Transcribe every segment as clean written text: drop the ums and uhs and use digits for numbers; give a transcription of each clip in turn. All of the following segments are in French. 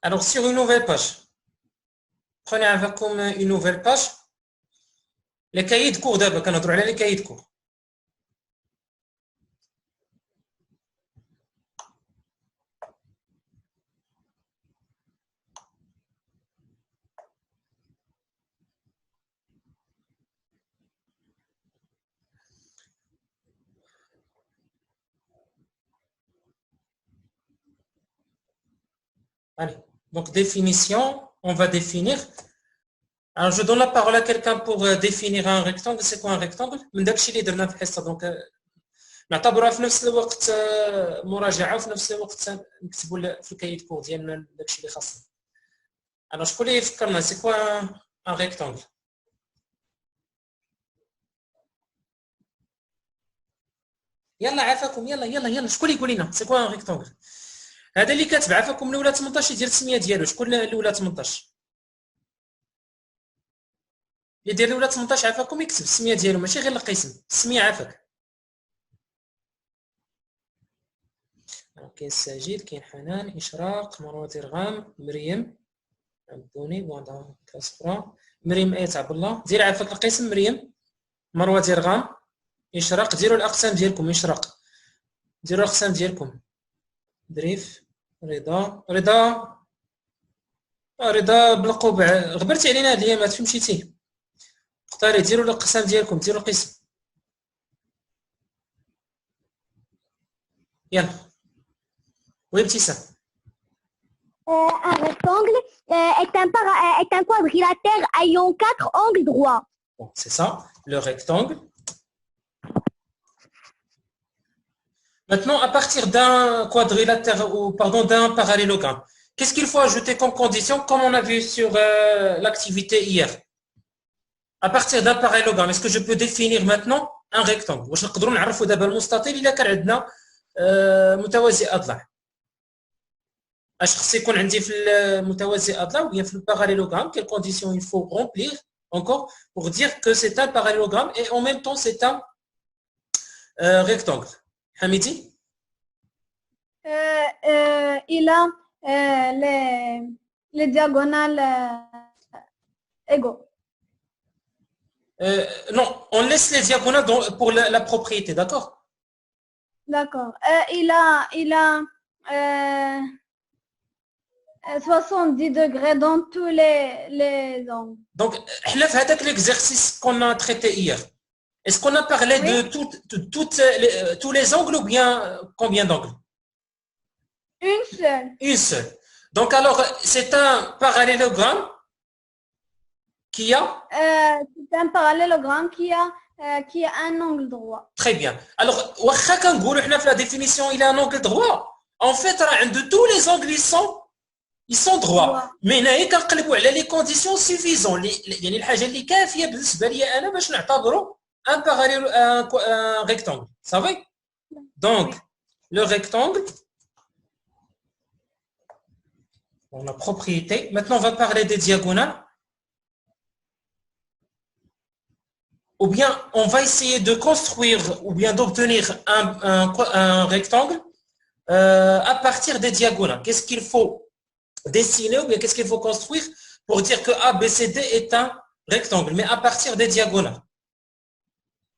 Alors, sur une nouvelle page, prenez avec comme une nouvelle page. Les cahiers de cours d'abord, on va les cahiers de cours. Allez, donc définition, on va définir. Alors, je donne la parole à quelqu'un pour définir un rectangle. C'est quoi un rectangle? من داكشي اللي درنا في الحصه دونك نعتبرها في نفس الوقت مراجعه وفي نفس الوقت نكتبوا في الكايد كور ديالنا داكشي اللي خاصنا. انا شكون اللي يفكرنا سي كوا ان ريكتانغل؟ يلا عافاكم يلا شكون اللي يقول لنا سي كوا ان ريكتانغل؟ هذا اللي كاتب عافاكم الاولى 18 يدير السميه ديالو. شكون الاولى 18 يدير الاولى 18 عافاكم يكتب السميه ديالو ماشي غير القسم السميه عافاك. كاين ساجد كاين حنان اشراق مروه درغام مريم عبدوني بواندا كاسبرا مريم ايت عبد الله. دير عافاك القسم مريم مروه درغام اشراق. ديروا الاقسام ديالكم اشراق ديروا الاقسام ديالكم. دريف رضا بالقبع غبرتي علينا هاد الايامات فين مشيتي؟ اختاري ديروا الاقسام ديالكم ديروا القسم يلا. وابتسام. Un rectangle est un quadrilatère ayant 4 angles droits. Bon, c'est ça, le rectangle. Maintenant, à partir d'un quadrilatère ou pardon d'un parallélogramme, qu'est-ce qu'il faut ajouter comme condition, comme on a vu sur l'activité hier? À partir d'un parallélogramme, est-ce que je peux définir maintenant un rectangle? واش نقدروا نعرفوا دابا المستطيل الا كان عندنا متوازي اضلاع؟ اش خص يكون عندي في المتوازي اضلاع ou bien في البارallélogramme? Quelles conditions il faut remplir encore pour dire que c'est un parallélogramme et en même temps c'est un rectangle? Hamidi? Il a les diagonales égaux. Non, on laisse les diagonales pour la propriété, d'accord? D'accord. Il a 70 degrés dans tous les angles. Donc, avec l'exercice qu'on a traité hier, est-ce qu'on a parlé de tous les angles ou bien combien d'angles? Une seule. Une seule. Donc, alors, c'est un parallélogramme qui a c'est un parallélogramme qui a un angle droit. Très bien. Alors, واخا كنقولوا حنا في la définition il a un angle droit. En fait, de tous les angles ils sont droits. Mais هنايا كنقلبوا على les conditions suffisantes. يعني الحاجه اللي كافيه بالنسبه لي انا باش نعتبروا un rectangle. Ça va? Donc, le rectangle, on a propriété. Maintenant, on va parler des diagonales. Ou bien on va essayer de construire ou bien d'obtenir un rectangle à partir des diagonales. Qu'est-ce qu'il faut dessiner ou bien qu'est-ce qu'il faut construire pour dire que ABCD est un rectangle, mais à partir des diagonales?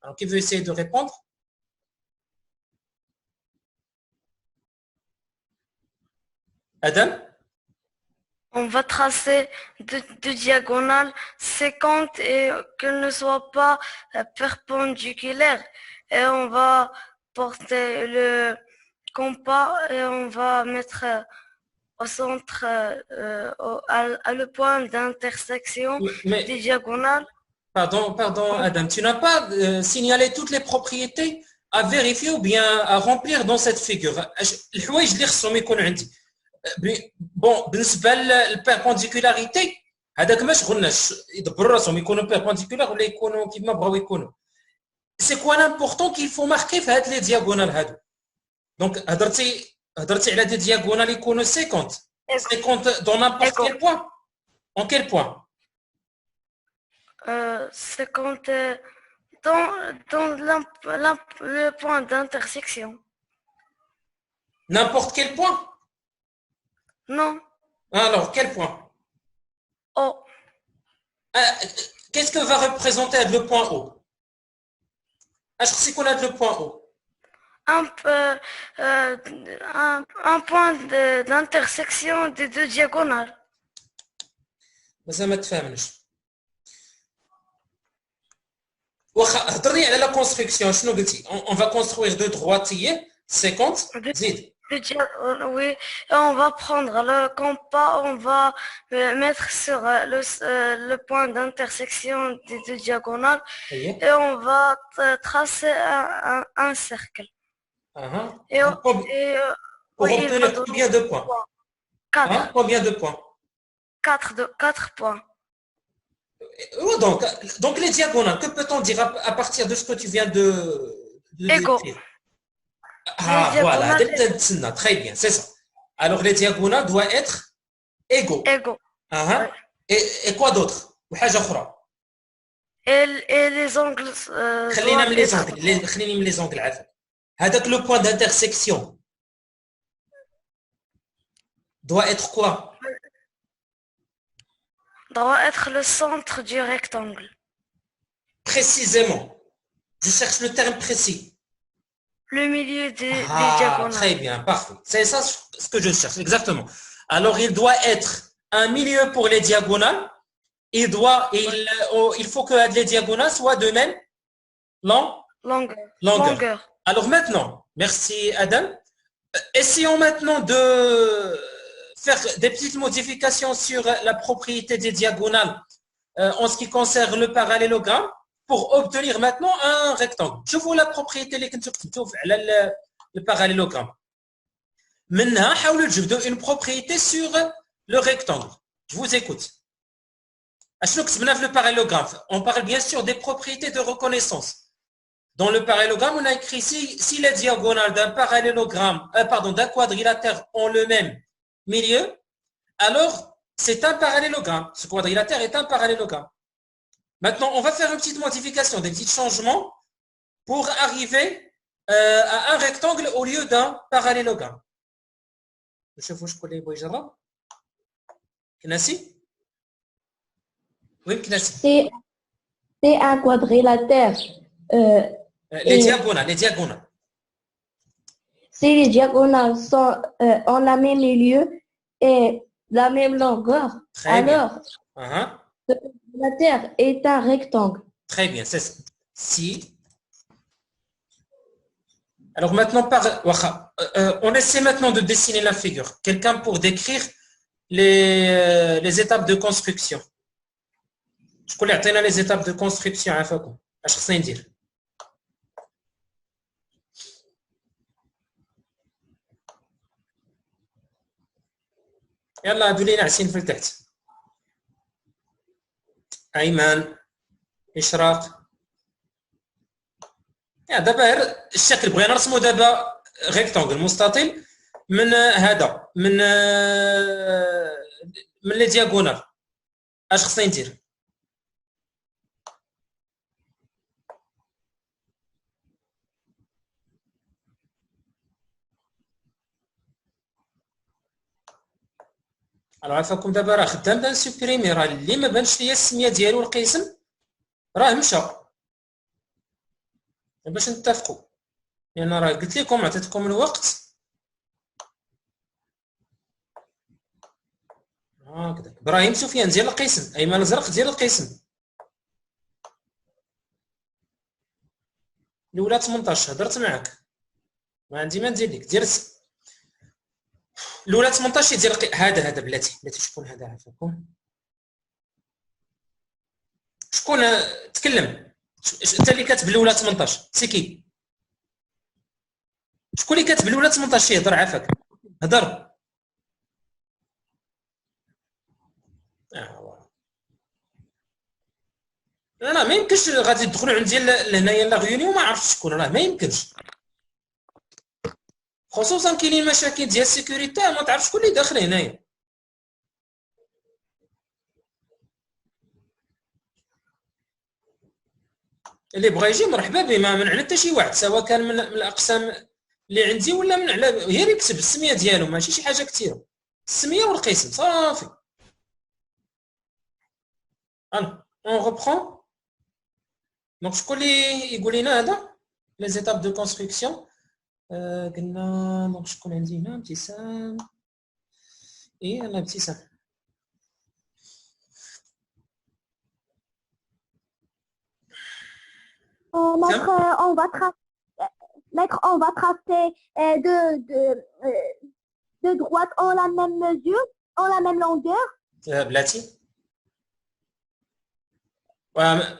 Alors, qui veut essayer de répondre? Adam? On va tracer deux diagonales séquentes et qu'elles ne soient pas perpendiculaires. Et on va porter le compas et on va mettre au centre à le point d'intersection des diagonales. Pardon Adam, tu n'as pas signalé toutes les propriétés à vérifier ou bien à remplir dans cette figure. الحوايج اللي خصهم يكونوا عندي. بون بالنسبه للبيربونديكولاريتي هذاك ما شغلناش يدبروا راسهم يكونوا بيربونديكولار ولا يكونوا كيما بغاو يكونوا. سي كوا لامبورطون كيل فو ماركي في هاد لي دياغونال هادو. دونك هضرتي على دي دياغونال يكونوا 50 dans n'importe quel point. En quel point? 50 dans le point d'intersection. N'importe quel point? Non. Alors, quel point? O. Qu'est-ce que va représenter le point O? C'est qu'on a le point O. Un, un point d'intersection des deux diagonales. مازال ما تفهمنش. واخا هضرني على لا كونستركسيون شنو قلتي؟ on va construire deux droitiers 50 زيد. Oui, on va prendre le compas, on va mettre sur le point d'intersection des deux diagonales et on va tracer un cercle. Et, pour obtenir combien de points? 4. Combien de points? 4 points. Donc les diagonales, que peut-on dire à partir de ce que tu viens de Égaux. Voilà, très bien, c'est ça. Alors les diagonales doivent être égaux. Égaux. Et quoi d'autre? Et les angles. خلينا من les angles عافاك. هذاك le point d'intersection doit être quoi? Doit être le centre du rectangle. Précisément. Je cherche le terme précis. Le milieu des diagonales. Très bien, parfait. C'est ça ce que je cherche, exactement. Alors, il doit être un milieu pour les diagonales. Il faut que les diagonales soient de même longueur. Alors maintenant, merci Adam. Essayons maintenant de faire des petites modifications sur la propriété des diagonales en ce qui concerne le parallélogramme pour obtenir maintenant un rectangle. Je vois la propriété اللي كنتو كتبتو على le parallélogramme. منها حاولوا تجبدوا une propriété sur le rectangle. Je vous écoute. أشنو كتبنا في le parallélogramme? On parle bien sûr des propriétés de reconnaissance. Dans le parallélogramme, on a écrit ici si les diagonales d'un parallélogramme, d'un quadrilatère ont le même milieu, alors c'est un parallélogramme. Ce quadrilatère est un parallélogramme. Maintenant, on va faire une petite modification, des petits changements pour arriver à un rectangle au lieu d'un parallélogramme. نشوفوا شكون اللي يبغى يجرب. كناسي؟ وين كناسي؟ C'est un quadrilatère. Les diagonales. Si les diagonales ont la même milieu et la même longueur, alors le quadrilatère est un rectangle. Très bien, c'est ça. Si. Alors maintenant, on essaie maintenant de dessiner la figure. Quelqu'un pour décrire les étapes de construction. Je connais les étapes de construction. اش خصني ندير؟ يلا هادو اللي ناعسين في التحت. ايمن، اشراق. دابا الشكل بغينا نرسمو دابا ريكتانجل مستطيل من هذا من لي دياغونال. اش خصني ندير؟ عافاكم دابا راه خدام دان سوبريمي، راه اللي ما بانش ليا السميه ديالو القسم راه مشى باش نتفقوا، لان راه قلت لكم عطيتكم الوقت هكذا. ابراهيم سفيان ديال القسم، ايمن زرق ديال القسم، الاولى 18 هضرت معاك ما عندي ما ندير لك دير الاولى 18 ديال هذا بلاتي شكون هذا عافاكم؟ شكون تكلم؟ انت اللي كاتب الاولى 18 سيكي؟ شكون اللي كاتب الاولى 18 يهضر عافاك؟ هضر. لا ما يمكنش غادي تدخلوا عندي لهنايا لا غيونيون ما عرفتش شكون، راه ما يمكنش، خصوصا كاينين مشاكل ديال السيكوريتي ما تعرف شكون اللي داخل هنايا. اللي بغى يجي مرحبا به، ما منعنا حتى شي واحد سواء كان من الاقسام اللي عندي ولا من على غير يكتب السميه ديالو، ماشي شي حاجه كثيره. السميه والقسم صافي. on reprend. Donc شكون اللي يقول لنا هذا les étapes de construction. قلنا دونك شكون عندي هنا ابتسام. ايه انا ابتسام. Maître, on va tracer deux droites en la même mesure, en la même longueur. بلاتي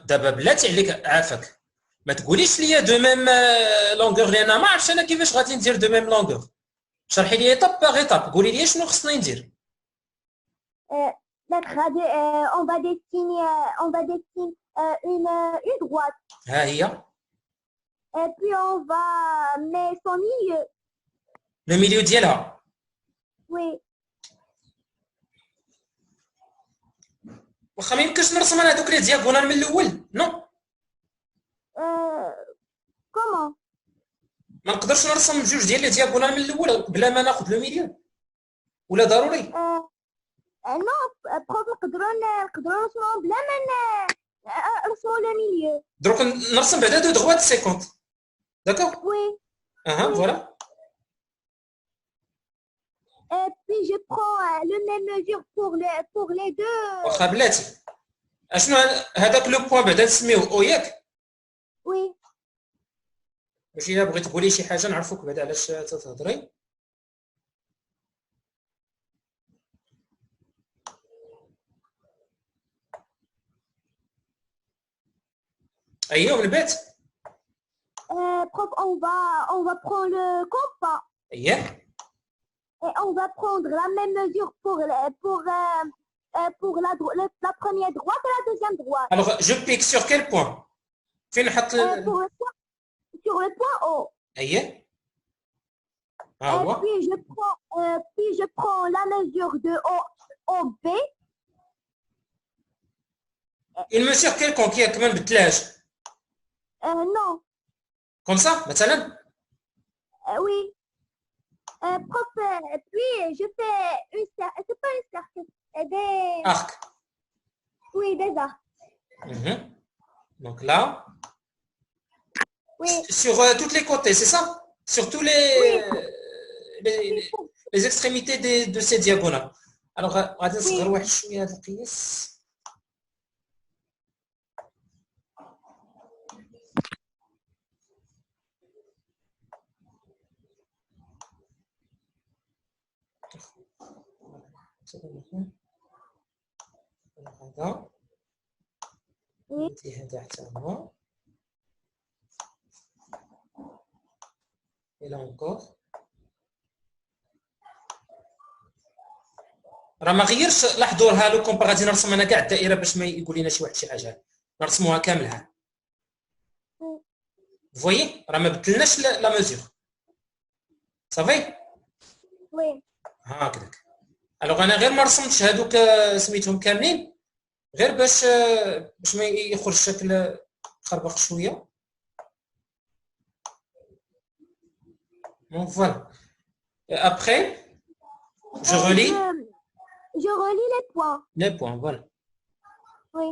دابا بلاتي عليك عافاك ما تقوليش ليا دو ميم لونغور لان ما عرفتش انا كيفاش غادي ندير دو ميم لونغور. شرحي لي ايطاب باغ ايطاب قولي لي شنو خصني ندير. Maître, on va dessiner une droite. ها هي. Et puis on va mettre son milieu. Le milieu ديالها. Oui. واخا ما يمكنش نرسم انا هذوك لي دياغونال من الاول نو. Comment? ما نقدرش نرسم جوج ديال لي دياغونال من الاول بلا ما ناخذ لو ميليو ولا ضروري؟ نو بروف نقدروا نرسموا بلا ما نرسموا لو ميليو. دروك نرسم بعدا دو دغوات 50 داكور. وي. فوالا. Et puis je prends le même mesure pour les deux. واخا بلاتي اشنو هذاك لو بوين بعدا نسميوه او ياك. وي. باش الا بغيت تقولي شي حاجه نعرفوك بعدا علاش تهضري. ايوه من بعد. Prof, on va prendre le compas. اييه. Et on va prendre la même mesure pour la première droite et la deuxième droite. Alors, je pique sur quel point? Sur le point haut. Aïe. Et puis je prends la mesure de OB. Une mesure quelconque qui a quand même de tlage. Non. Comme ça, مثلا? Oui. Prof, puis je fais c'est pas une cercle, des... Arc. Oui, des arcs. Donc là. Oui. Sur tous les côtés, c'est ça? Sur tous les extrémités de ces diagonales. Alors, غادي نصغر واحد شويه هذا القياس. هذا هذا حتى هو et là encore راه ما غيرش. لاحظوا ها لو كومبا غادي نرسم انا كاع الدائره باش ما يقول لنا شي واحد شي حاجه نرسموها كاملها. فويي راه ما بدلناش لا ميزور صافي. وي هكذاك. الوغ انا غير ما رسمتش هذوك سميتهم كاملين غير باش ما يخرج الشكل خربق شويه. Donc voilà. Et après, je relis. Je relis les points. Les points, voilà. Oui.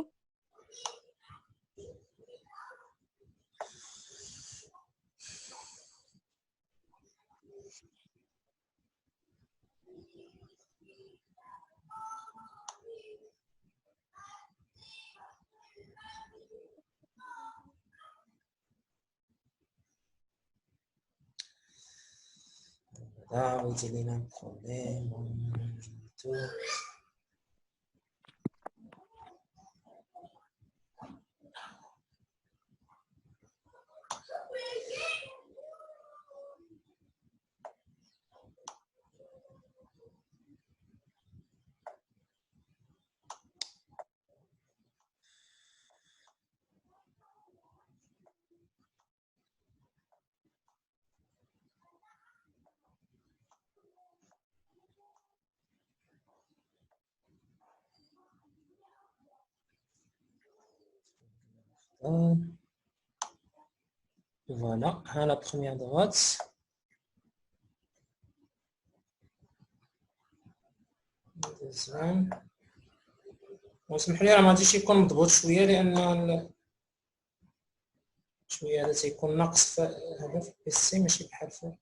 Là, vous avez un problème. Tout. Voilà, à la première droite. زين. واسمح لي راه ما غاديش يكون مضبوط شويه لان شويه هذا تيكون ناقص في هذا في البيسي ماشي بحال في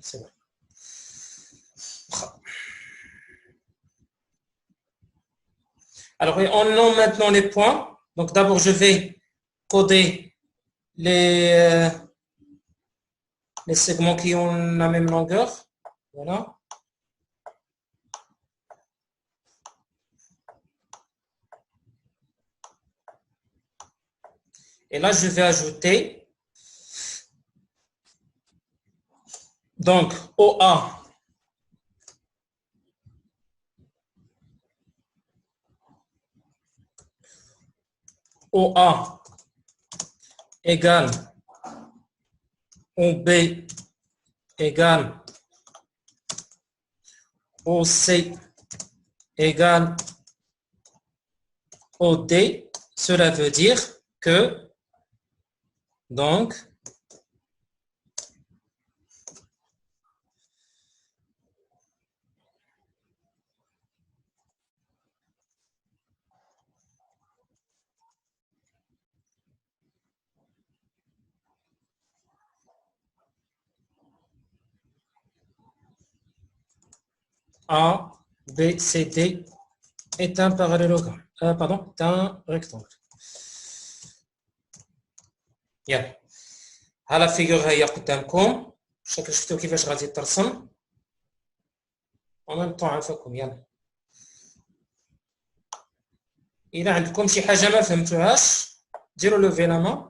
c'est bon. Alors, on nomme maintenant les points. Donc, d'abord, je vais coder les segments qui ont la même longueur. Voilà. Et là, je vais ajouter donc OA OA égale OB égale OC égale OD. Cela veut dire que donc A, B, C, D est un parallélogramme. Pardon, est un rectangle. يلا ها لا فيغور هي قدامكم شكل شفتوا كيفاش غادي ترسم ومن طون عافاكم. يلا الا عندكم شي حاجه ما فهمتوهاش ديروا لوفي لا مان.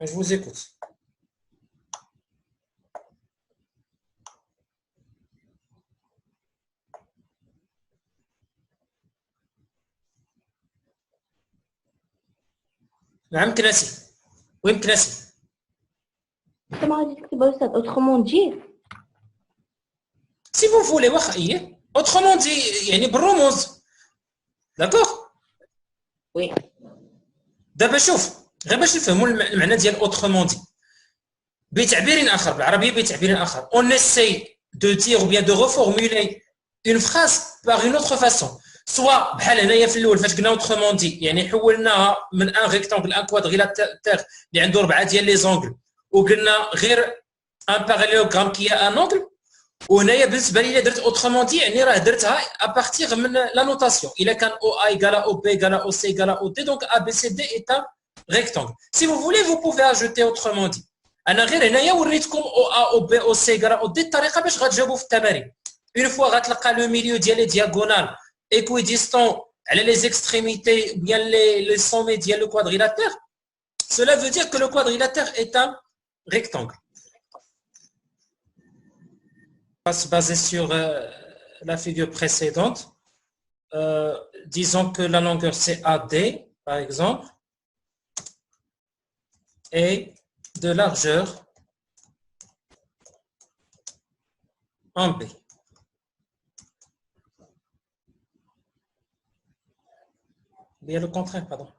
Je vous écoute. نعم كناسي. وين كناسي؟ انت ما غادي تكتب استاذ اوترومون دي سي فو فولي واخا ايه اوترومون دي يعني بالرموز. داكوغ وي دابا شوف غير باش نفهموا المعنى ديال اوترومون دي بتعبير اخر بالعربيه بتعبير اخر. On essaie de dire ou bien de reformuler une phrase par une autre façon. soit بحال هنايا في الاول فاش قلنا اوترومون دي يعني حولناها من ان ريكتانغل ان كوادريلاتير اللي عنده 4 ديال لي زونغل وقلنا غير ان باراليلوغرام كي ان اونغل. وهنايا بالنسبه لي درت اوترومون دي يعني راه درتها ابارتيغ من لا نوتاسيون. الا كان او اي ايغال او بي ايغال او سي ايغال او دي دونك ا بي سي دي ايت ان ريكتانغل. سي فو فولي فو بوفي اجوتي اوترومون دي. انا غير هنايا وريتكم او ا او بي او سي ايغال او دي الطريقه باش غتجاوبوا في التمارين. اون فوا غتلقى لو ميليو ديال لي دياغونال équidistant على les extrémités ou bien les sommets ديال le quadrilatère, cela veut dire que le quadrilatère est un rectangle. On va se baser sur la figure précédente. Disons que la longueur c'est AD par exemple et de largeur en B. Bien le contraire, pardon.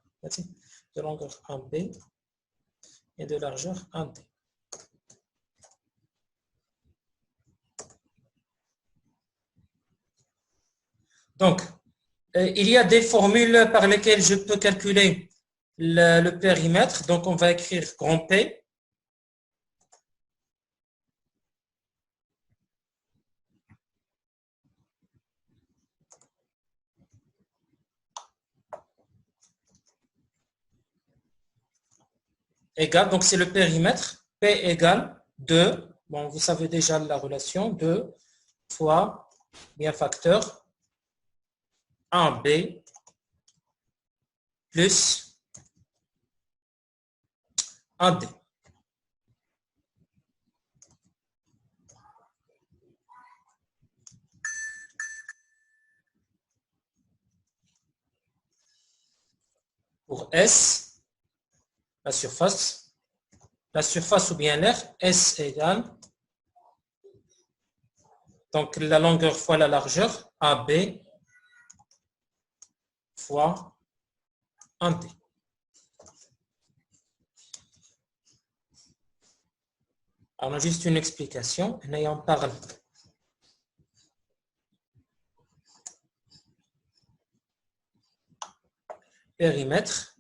De longueur en B et de largeur en D. Donc, il y a des formules par lesquelles je peux calculer le périmètre. Donc, on va écrire grand P. Égale, donc c'est le périmètre. P égale 2. Bon, vous savez déjà la relation. 2 fois, bien facteur, 1B plus 1D. pour S, la surface ou bien l'air, S égale, donc la longueur fois la largeur, AB fois 1D. Alors, on a juste une explication. Et on parle périmètre.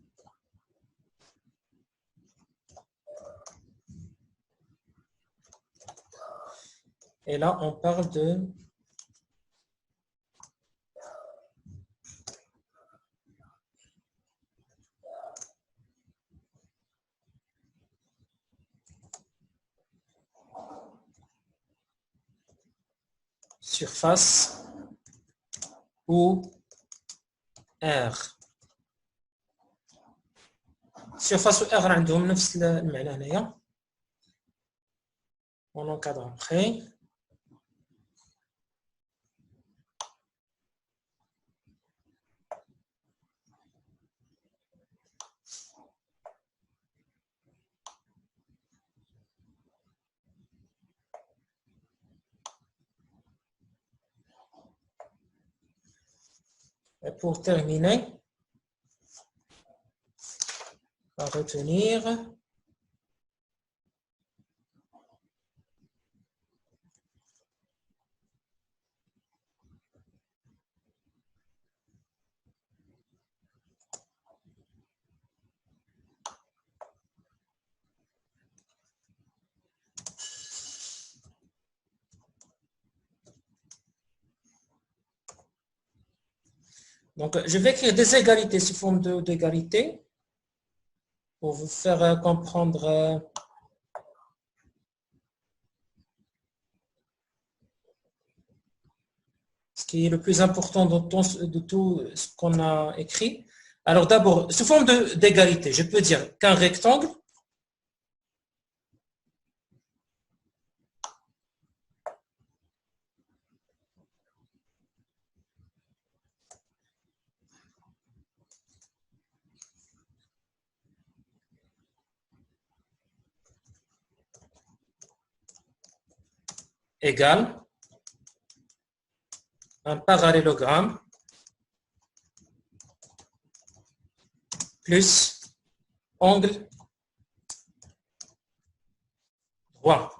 Et là, on parle de surface ou air. Surface ou air عندهم نفس المعنى هنايا. On encadre après. Et pour terminer, on va retenir donc, je vais écrire des égalités sous forme d'égalité pour vous faire comprendre ce qui est le plus important de tout ce qu'on a écrit. Alors d'abord, sous forme d'égalité, je peux dire qu'un rectangle égale un parallélogramme plus angle droit.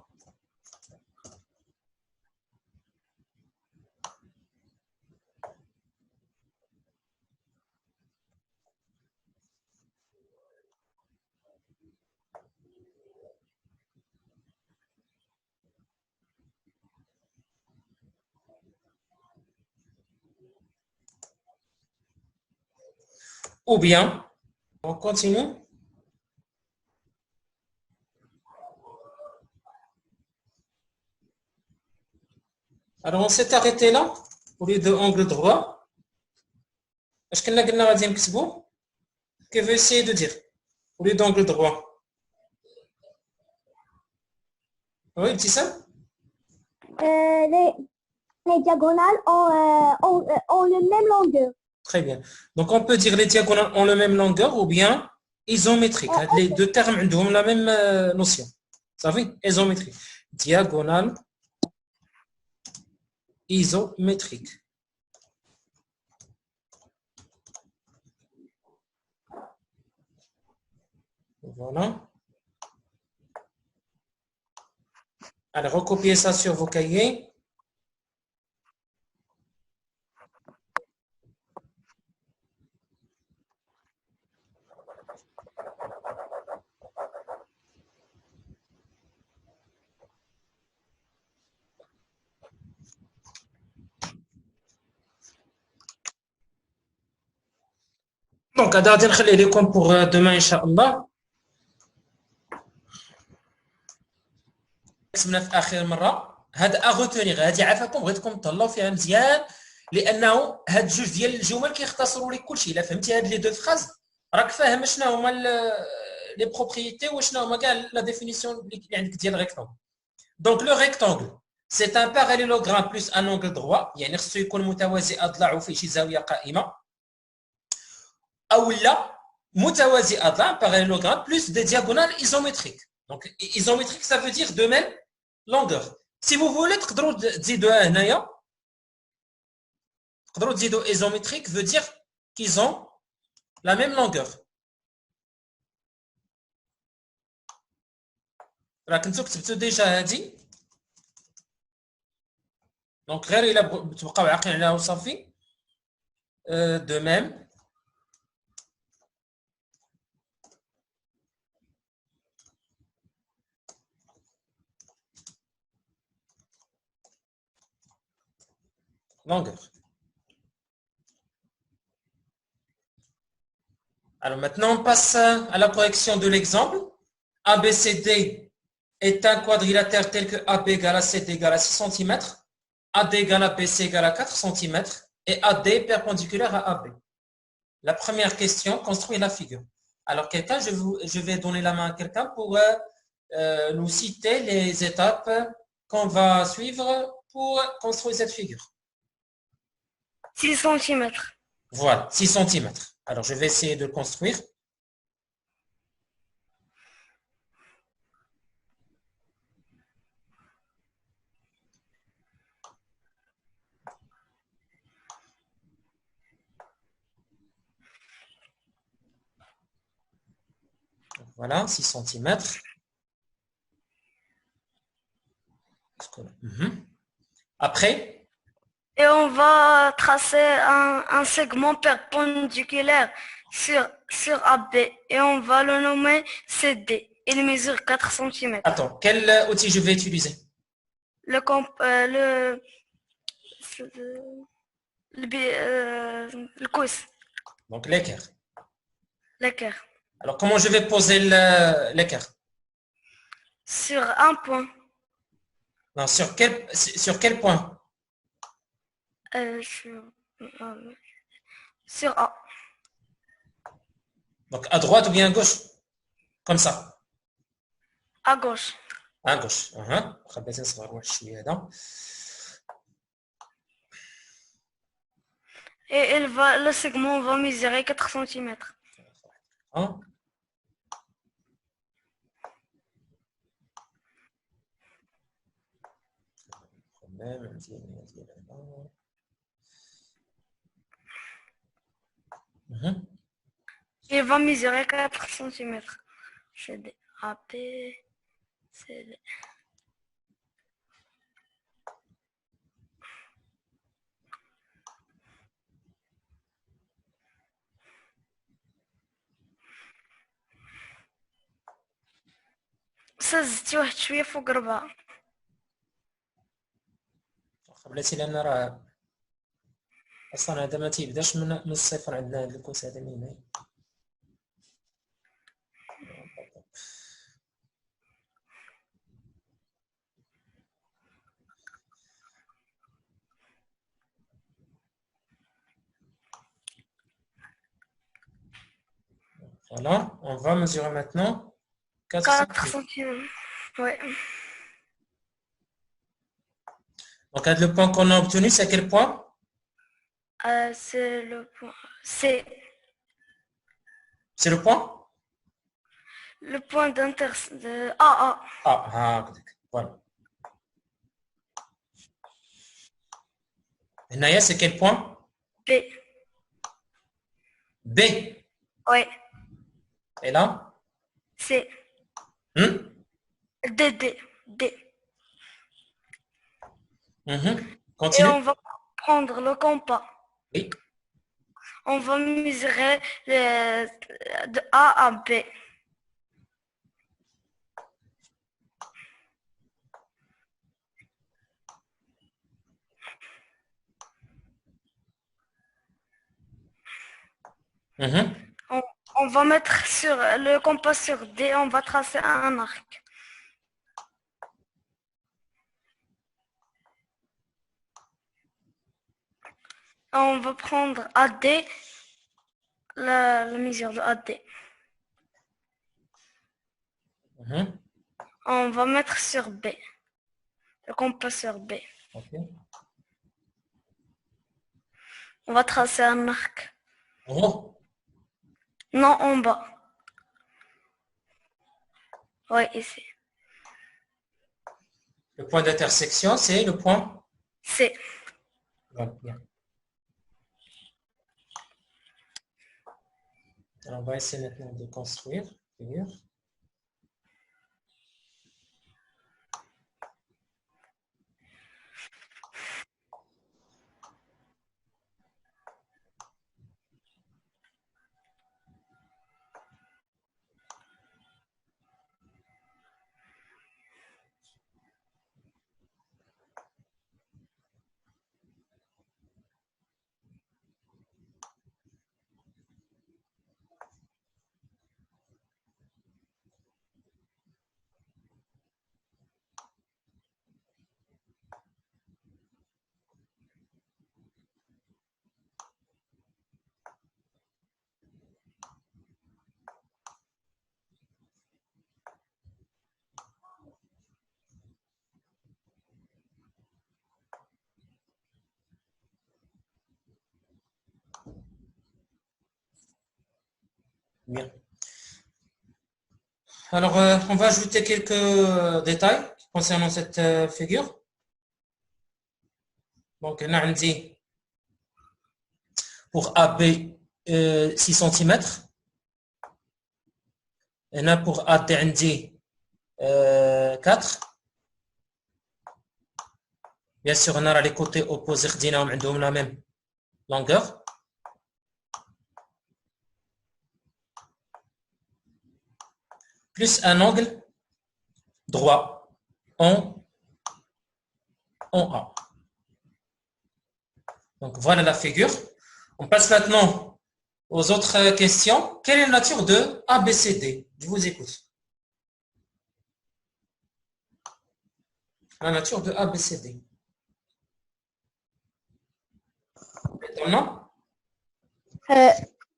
Ou bien, on continue. Alors, on s'est arrêté là, au lieu de angle droit. Est-ce qu'on a dit que c'est bon? Que veut essayer de dire? Au lieu d'angle droit. Oui, petit ça? Les diagonales ont la même longueur. Très bien. Donc, on peut dire les diagonales ont la même longueur ou bien isométrique. Les deux termes ont la même notion. Vous savez, isométrique. Diagonale isométrique. Voilà. Alors, recopiez ça sur vos cahiers. Donc, غادي نخلي لكم pour demain إن شاء الله. قسمنا في آخر مرة. هذا أغوتونيغ هذه عافاكم بغيتكم تطلعوا فيها مزيان لأنه هاد جوج ديال الجمل كيختصروا لك كلشي. إلا فهمتي هاد لي دو فراز راك فاهم شنو هما لي بروبريتي وشنو هما كاع لا ديفينيسيون اللي عندك ديال الريكتانغل. دونك لو ريكتانغل سي ان باراليلوغرام بلس ان انغل دروا، يعني خصو يكون متوازي اضلاعه في شي زاويه قائمه، او لا متوازئة, un parallélogramme, plus des diagonales isométriques. Donc, isométrique, ça veut dire de même longueur. Si vous voulez, تقدروا تزيدوها هنايا. تقدروا تزيدوا isométrique veut dire qu'ils ont la même longueur. راه كنتو كتبتو ديجا هادي. دونك غير الا تبقاو عاقلين عليها وصافي. De même. Longueur. Alors maintenant, on passe à la correction de l'exemple. ABCD est un quadrilatère tel que AB égale à CD égale à 6 cm, AD égale à BC égale à 4 cm et AD perpendiculaire à AB. La première question, construire la figure. Alors quelqu'un, je vais donner la main à quelqu'un pour nous citer les étapes qu'on va suivre pour construire cette figure. 6 cm. Voilà, 6 cm. Alors, je vais essayer de le construire. Voilà, 6 cm. Après, et on va tracer un segment perpendiculaire sur AB et on va le nommer CD. Il mesure 4 cm. Attends, quel outil je vais utiliser? Le cousse. Donc l'équerre. L'équerre. Alors comment je vais poser l'équerre? Sur un point. Non, sur quel point? Sur A. Donc à droite ou bien à gauche? Comme ça. À gauche. À gauche. Et le segment va mesurer 4 cm. Hein? Il va mesurer 4 cm. CD, AP, CD. سزتي واحد شويه فوق 4. بلاتي لان راه اصلا هذا ما تيبداش من الصفر. عندنا هذا الكوس هذا من هنا. Voilà, on va mesurer maintenant 4 cm. Ouais. Donc, le point qu'on a obtenu, c'est quel point? C'est le point C. C'est le point? Le point de AA. Ah, voilà. Et Naya, c'est quel point? B. B. Oui. Et là? C. D. Continue. Et on va prendre le compas. Oui. On va mesurer de A à B. On va mettre sur le compas sur D, on va tracer un arc. On va prendre AD, la mesure de AD. On va mettre sur B, le compas sur B. Okay. On va tracer un arc. Oh. Non, en bas. Oui, ici. Le point d'intersection, c'est le point C. Voilà, bien. Alors, on va essayer maintenant de construire. Bien. Alors, on va ajouter quelques détails concernant cette figure. Donc, on a dit pour AB 6 cm. On a pour AD 4. Bien sûr, on a les côtés opposés qui ont la même longueur. Plus un angle droit en A. Donc, voilà la figure. On passe maintenant aux autres questions. Quelle est la nature de ABCD? Je vous écoute. La nature de ABCD. Non?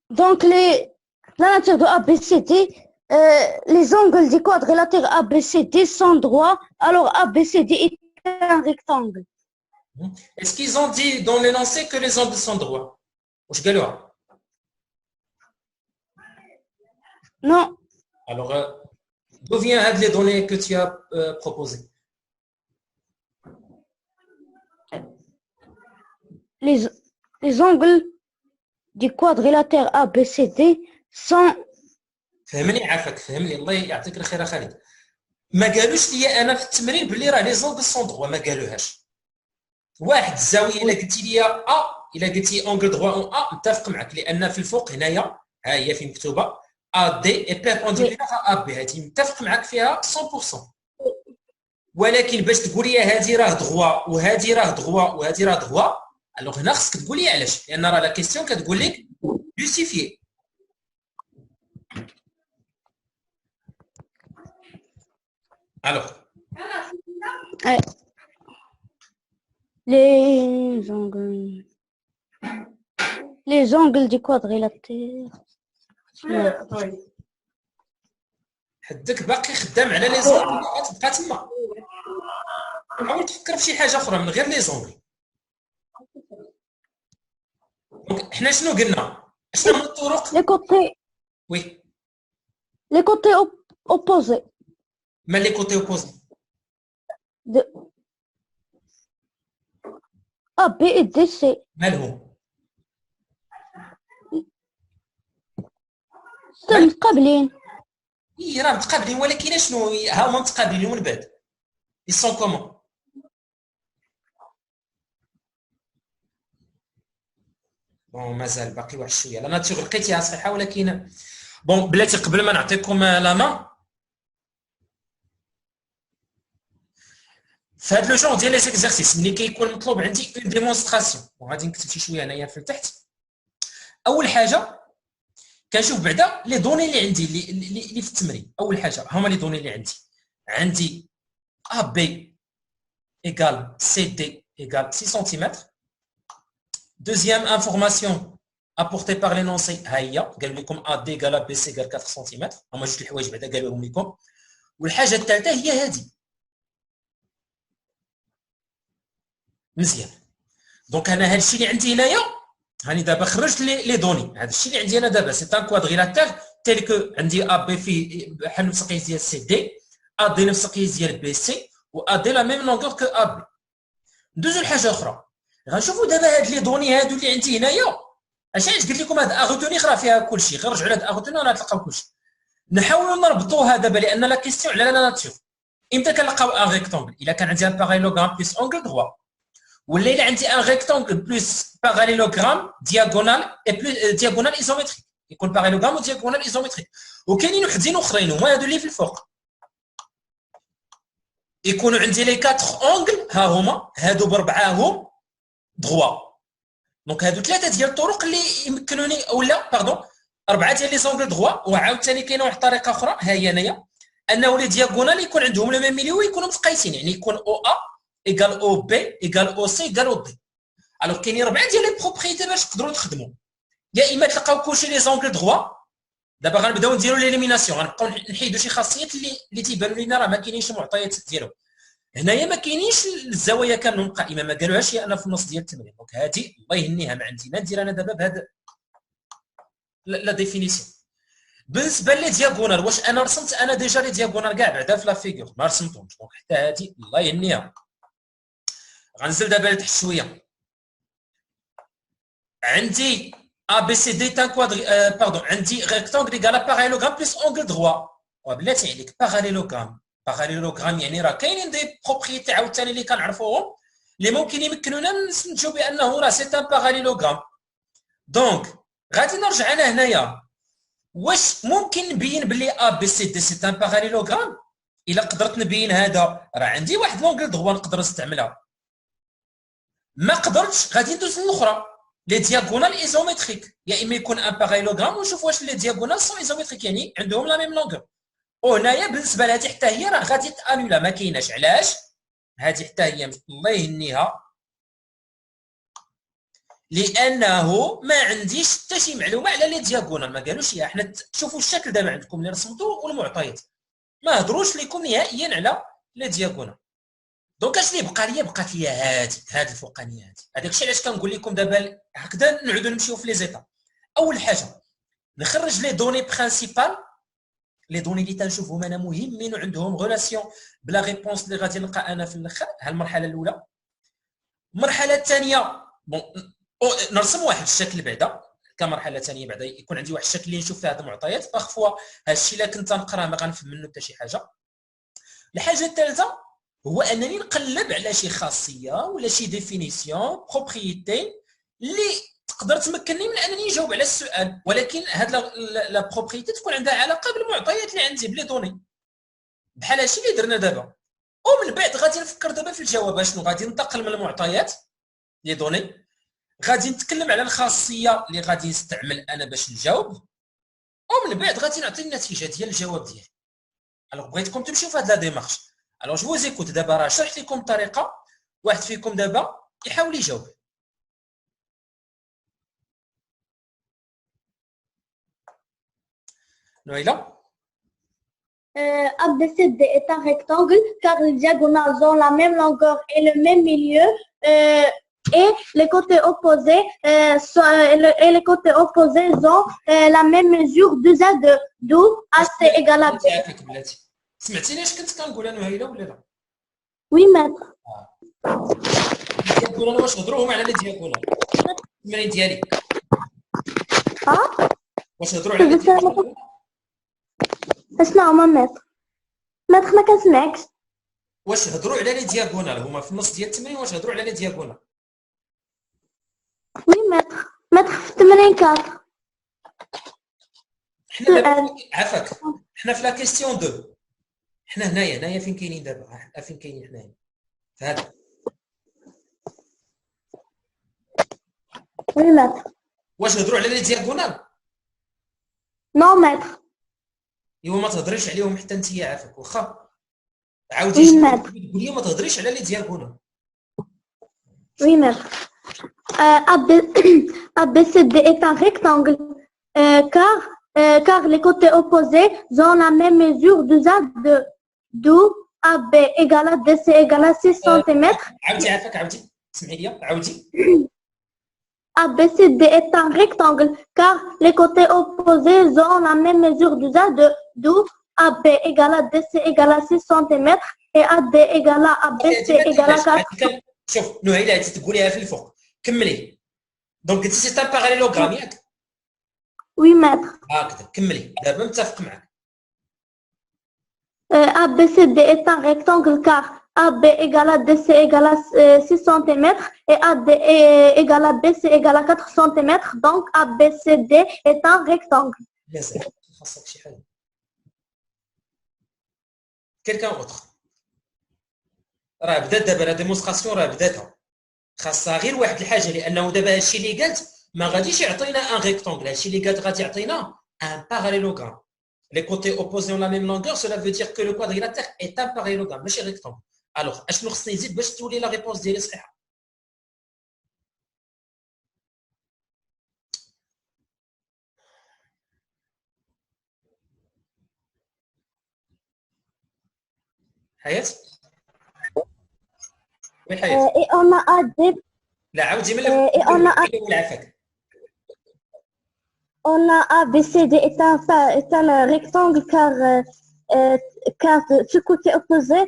Donc, la nature de ABCD, les angles du quadrilatère ABCD sont droits, alors ABCD est un rectangle. Est-ce qu'ils ont dit dans l'énoncé que les angles sont droits? Non. Alors, d'où viennent les données que tu as proposées? Les angles du quadrilatère ABCD sont... فهمني عافاك فهمني الله يعطيك الخير خالد. ما قالوش لي انا في التمرين باللي راه لي زونغل سون دروا، ما قالوهاش. واحد الزاويه الا قلتي لي الا قلتي اونغل دروا اون متفق معك، لان في الفوق هنايا ها هي في مكتوبه ا دي اي بيربونديكولار ا بي، هذه متفق معك فيها 100%. ولكن باش تقول لي هذه راه دروا وهذه راه دروا وهذه راه دروا، الوغ هنا خصك تقول لي علاش، لان راه لا كيسيون كتقول لك جوستيفيي. Alors, les angles du quadrilatère. حدك باقي خدام على لي زونغل، غتبقى تما. حاول تفكر في شي حاجه اخرى من غير لي زونغل. دونك حنا شنو قلنا؟ شنو هما الطرق؟ لي كوتي. وي. لي كوتي اوبوزي. ما لي كوتي اوبوزي؟ A, B et D, C. مالهم؟ متقابلين. اي راه متقابلين، ولكن شنو ها هما متقابلين ومن بعد ils sont comment؟ بون مازال باقي واحد شويه. لا ناتور لقيتيها صحيحه، ولكن بون بلاتي قبل ما نعطيكم لا مان في هذا لو جونغ ديال لي زيكزارسيس ملي كيكون مطلوب عندي اون ديمونستراسيون، وغادي نكتب شي شويه هنايا في التحت. اول حاجه كنشوف بعدا لي دوني اللي عندي اللي في التمرين. اول حاجه هما لي دوني اللي عندي ا بي ايكال سي دي ايكال 6 سنتيمتر. دوزيام انفورماسيون apportée par l'énoncé ها هي، قالوا لكم ا دي ايكال بي سي ايكال 4 سنتيمتر. هما جوج الحوايج بعدا قالوهم لكم. والحاجه الثالثه هي هذه. مزيان. دونك انا هادشي اللي عندي هنايا هاني دابا خرجت لي دوني. هذا الشيء اللي عندي انا دابا سي ان كوادريلاتير تيل كو عندي ا بي فيه بحال نفس القياس ديال سي دي، ا دي نفس القياس ديال بي سي، و ا دي لا ميم لونغور كو ا بي. ندوزو لحاجه اخرى. غنشوفوا دابا هاد لي دوني هادو اللي عندي هنايا. اش علاش قلت لكم هاد اغوتوني راه فيها كلشي، غير رجعوا لهاد اغوتوني راه تلقاو كلشي. نحاولوا نربطوها دابا لان لا كيستيون على لا ناتور. امتى كنلقاو ان ريكتونغل؟ الا كان عندي ان باراليلوغرام بلس اونغل دروا، ولا الا عندي ان ريكتونغل بلس باراليلوغرام دياغونال اي بلس دياغونال ايزومتريك، يكون باراليلوغرام ودياغونال ايزومتريك. وكاينين وحدين اخرين هما هادو اللي في الفوق، يكونوا عندي لي 4 اونغل ها هما هادو بربعاهم دروا. دونك هادو ثلاثه ديال الطرق اللي يمكنوني، ولا باردون 4 ديال لي زونغل دروا. وعاوتاني كاينه واحد الطريقه اخرى ها هي انايا، انه لي دياغونال يكون عندهم لو ميم ميليو ويكونوا متقايسين، يعني يكون او ا ايكال او بي ايكال او سي ايكال او دي. الوغ كاينين 4 ديال لي بروبريتي باش تقدروا تخدموا. يا اما تلقاو كلشي لي زونغل دروا. دابا غنبداو نديروا ليليميناسيون، غنبقاو نحيدوا شي خاصيات اللي تيبانوا لينا راه ما كاينينش المعطيات ديالهم. هنايا ما كاينينش الزوايا كاملين قائمه، ما قالوهاش هي انا في النص ديال التمرين. دونك هذه الله يهنيها ما عندي ما ندير انا دابا بهذا لا ديفينيسيون. بالنسبه لي دياغونال، واش انا رسمت انا ديجا لي دياغونال كاع بعدا في لا فيغور؟ ما رسمتهمش. دونك حتى هذه الله يهنيها. غنزل دابا لتحت شويه. عندي ا بي سي دي تان كوادري باردون، عندي ريكتونغل ايكال باراليلوغرام بلس اونغل دروا. وبلاتي عليك باراليلوغرام، باراليلوغرام يعني راه كاينين دي بروبريتي عاوتاني اللي كنعرفوهم اللي ممكن يمكنونا نستنتجوا بانه راه سي ان باراليلوغرام. دونك غادي نرجع انا هنايا، واش ممكن نبين بلي ا بي سي دي سي ان باراليلوغرام؟ الا قدرت نبين هذا راه عندي واحد لونغل دروا نقدر نستعملها. ما قدرتش غادي ندوز للاخرى لي دياغونال ايزومتريك، يا اما يكون ان باراليلوغرام ونشوف واش لي دياغونال سون ايزومتريك يعني عندهم لا ميم لونغور. وهنايا بالنسبه لهذه حتى هي راه غادي تانولا ما كايناش. علاش؟ هذه حتى هي الله يهنيها، لانه ما عنديش حتى شي معلومه على لي دياغونال. ما قالوش ليها. حنا تشوفوا الشكل دابا عندكم اللي رسمتوه والمعطيات، ما هضروش لكم نهائيا على لي دياغونال. دونك اش اللي بقى ليا؟ بقات ليا هذه الفوقانيه هذه. هذاك الشيء علاش كنقول لكم دابا هكذا نعودوا نمشيو في لي زيتاب. اول حاجه نخرج لي دوني برينسيبال، لي دوني اللي تنشوفهم انا مهمين وعندهم غولاسيون بلا ريبونس اللي غادي نلقى انا في الاخر. ها المرحله الاولى. المرحله الثانيه بون نرسم واحد الشكل بعدا كمرحله ثانيه، بعدا يكون عندي واحد الشكل اللي نشوف فيه هذه المعطيات. باغفوا هذا الشيء الا كنت نقراه ما غنفهم منه حتى شي حاجه. الحاجه الثالثه هو انني نقلب على شي خاصيه ولا شي ديفينيسيون بروبريتي اللي تقدر تمكنني من انني نجاوب على السؤال، ولكن هاد لا بروبريتي تكون عندها علاقه بالمعطيات اللي عندي بلي دوني. بحال هادشي اللي درنا دابا. ومن بعد غادي نفكر دابا في الجواب. شنو غادي ننتقل من المعطيات لي دوني، غادي نتكلم على الخاصيه اللي غادي نستعمل انا باش نجاوب، ومن بعد غادي نعطي النتيجه ديال الجواب ديالي. الوغ بغيتكم تمشيو في هاد لا ديمارش. الوغ جو زيكوت. دابا راه شرحت لكم الطريقه، واحد فيكم دابا يحاول يجاوب. نويلا. ABCD est un rectangle car les diagonales ont la même longueur et le même milieu et les côtés opposés ont la même mesure de Z, d'où AC égale à B. سمعتيني اش كنت كنقول انا وهيله ولا لا؟ Oui, maître. الدياغونال واش نهضروهم على لي دياغونال؟ التمرين ديالي واش نهضروا على لي دياغونال؟ اسمعوا ماتر ما كنسمعكش. واش هضروا على لي دياغونال؟ هما في النص ديال التمرين واش هضروا على لي دياغونال؟ وي ماتر في التمرين 4. حنا دابا عافاك، حنا في لا كيستيون 2. حنا هنايا فين كاينين دابا؟ فين كاينين حنايا؟ في هذا. وي ماتر. واش نهضروا على لي دياغونال؟ نو ماتر. ايوا ما تهضريش عليهم حتى انت يا عافاك. واخا عاودي تقول لي ما تهضريش على لي دياغونال. وي ماتر. ABCD est un rectangle car les côtés opposés ont la même mesure de Z, d'où AB égale à DC égale à 6 cm. عاودي عافاك، عاودي سمعي لي، عاودي. ABCD est un rectangle car les côtés opposés ont la même mesure d'UZA, d'où AB égale à DC égale à 6 cm et AD égale à ABC égale à 4. شوف نهيلة هادي تقوليها في الفوق كملي دونك قلتي سي ان باراليلوغرام ياك 8 متر. هكذا كملي دابا متفق معك. ABCD est un rectangle car AB égale à DC égale à 6 cm et AD égale à BC égale à 4 cm. Donc ABCD est un rectangle. Bien sûr. خاصك شي حاجة. Quelqu'un autre. راه بدات دابا لا ديمونستراسيون راه بداتها. خاصها غير واحد الحاجة لأنه دابا هادشي اللي قالت ما غاديش يعطينا ان ريكتونغل. هادشي اللي قالت غادي يعطينا ان باراليلوغرام. Les côtés opposés ont la même longueur, cela veut dire que le quadrilatère est un parallélogramme, ماشي rectangle. Alors, اشنو خصني نزيد باش تولي لا ريبونس ديالي صحيحه؟ حياة؟ وين حياة؟ Et on a AD. لا عاودي من الاول عافاك. On a ABCD est un rectangle car ce côté opposé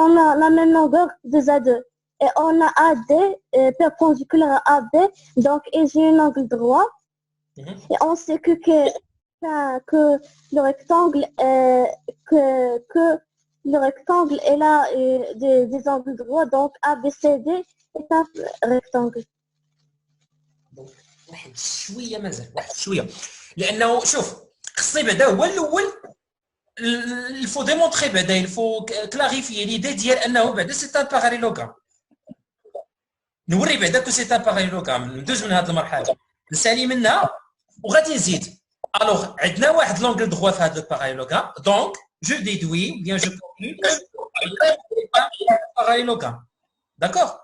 on a la même longueur des A2. Et on a AD perpendiculaire à AB, donc il y a un angle droit. Et on sait que le rectangle le rectangle est là des angles droits, donc ABCD est un rectangle. واحد شويه مازال واحد شويه لانه شوف خصني بعدا هو الاول الفو ديمونطري بعدا الفو كلاريفي ليدي ديال انه بعدا سي ان باراليلوغرام نوري بعدا كو سي ان باراليلوغرام ندوز من هذه المرحله نسالي منها وغادي نزيد الوغ عندنا واحد لونغل دغوا في هذا الباراليلوغرام دونك جو ديدوي بيان جو كونكلو باراليلوغرام داكور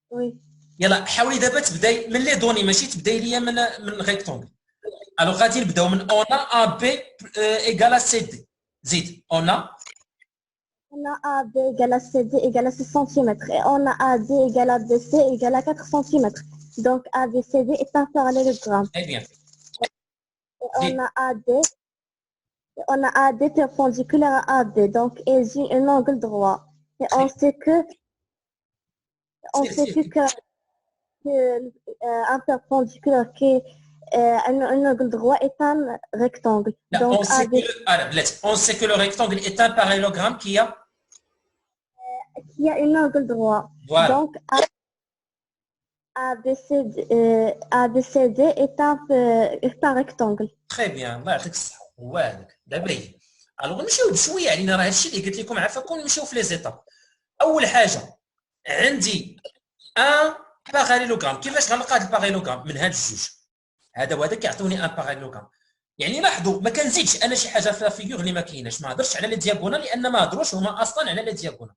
وي يلا حاولي دابا تبداي من لي دوني ماشي تبداي ليا من ريكتونغل. الوغ غادي نبداو من اون ا بي ايغال سي دي زيد اون On a AB égale à CD égale à 6 cm et on a AD égale à BC égale à 4 cm. Donc ABCD est un parallélogramme. Très bien. Et on a AD perpendiculaire à AB, donc il y a un angle droit. Et on sait que un perpendiculaire qui un angle droit est un rectangle. Donc on sait que le rectangle est un parallélogramme qui a un angle droit. Voilà. Donc ABCD est un rectangle. Très bien. الله يعطيك الصحة. هو هذاك دابا هي. الوغ نمشيو بشويه علينا راه هادشي اللي قلت لكم عافاكم نمشيو في لي زيتاب. اول حاجه عندي ان باراليلوغرام. كيفاش غنلقى هذا الباراليلوغرام؟ من هاد الجوج هذا وهذا كيعطوني ان باراليلوغرام. يعني لاحظوا ما كنزيدش انا شي حاجه في لا فيغور اللي ما كايناش. ما هضرتش على لي دياغونال لان ما هضروش هما اصلا على لي دياغونال.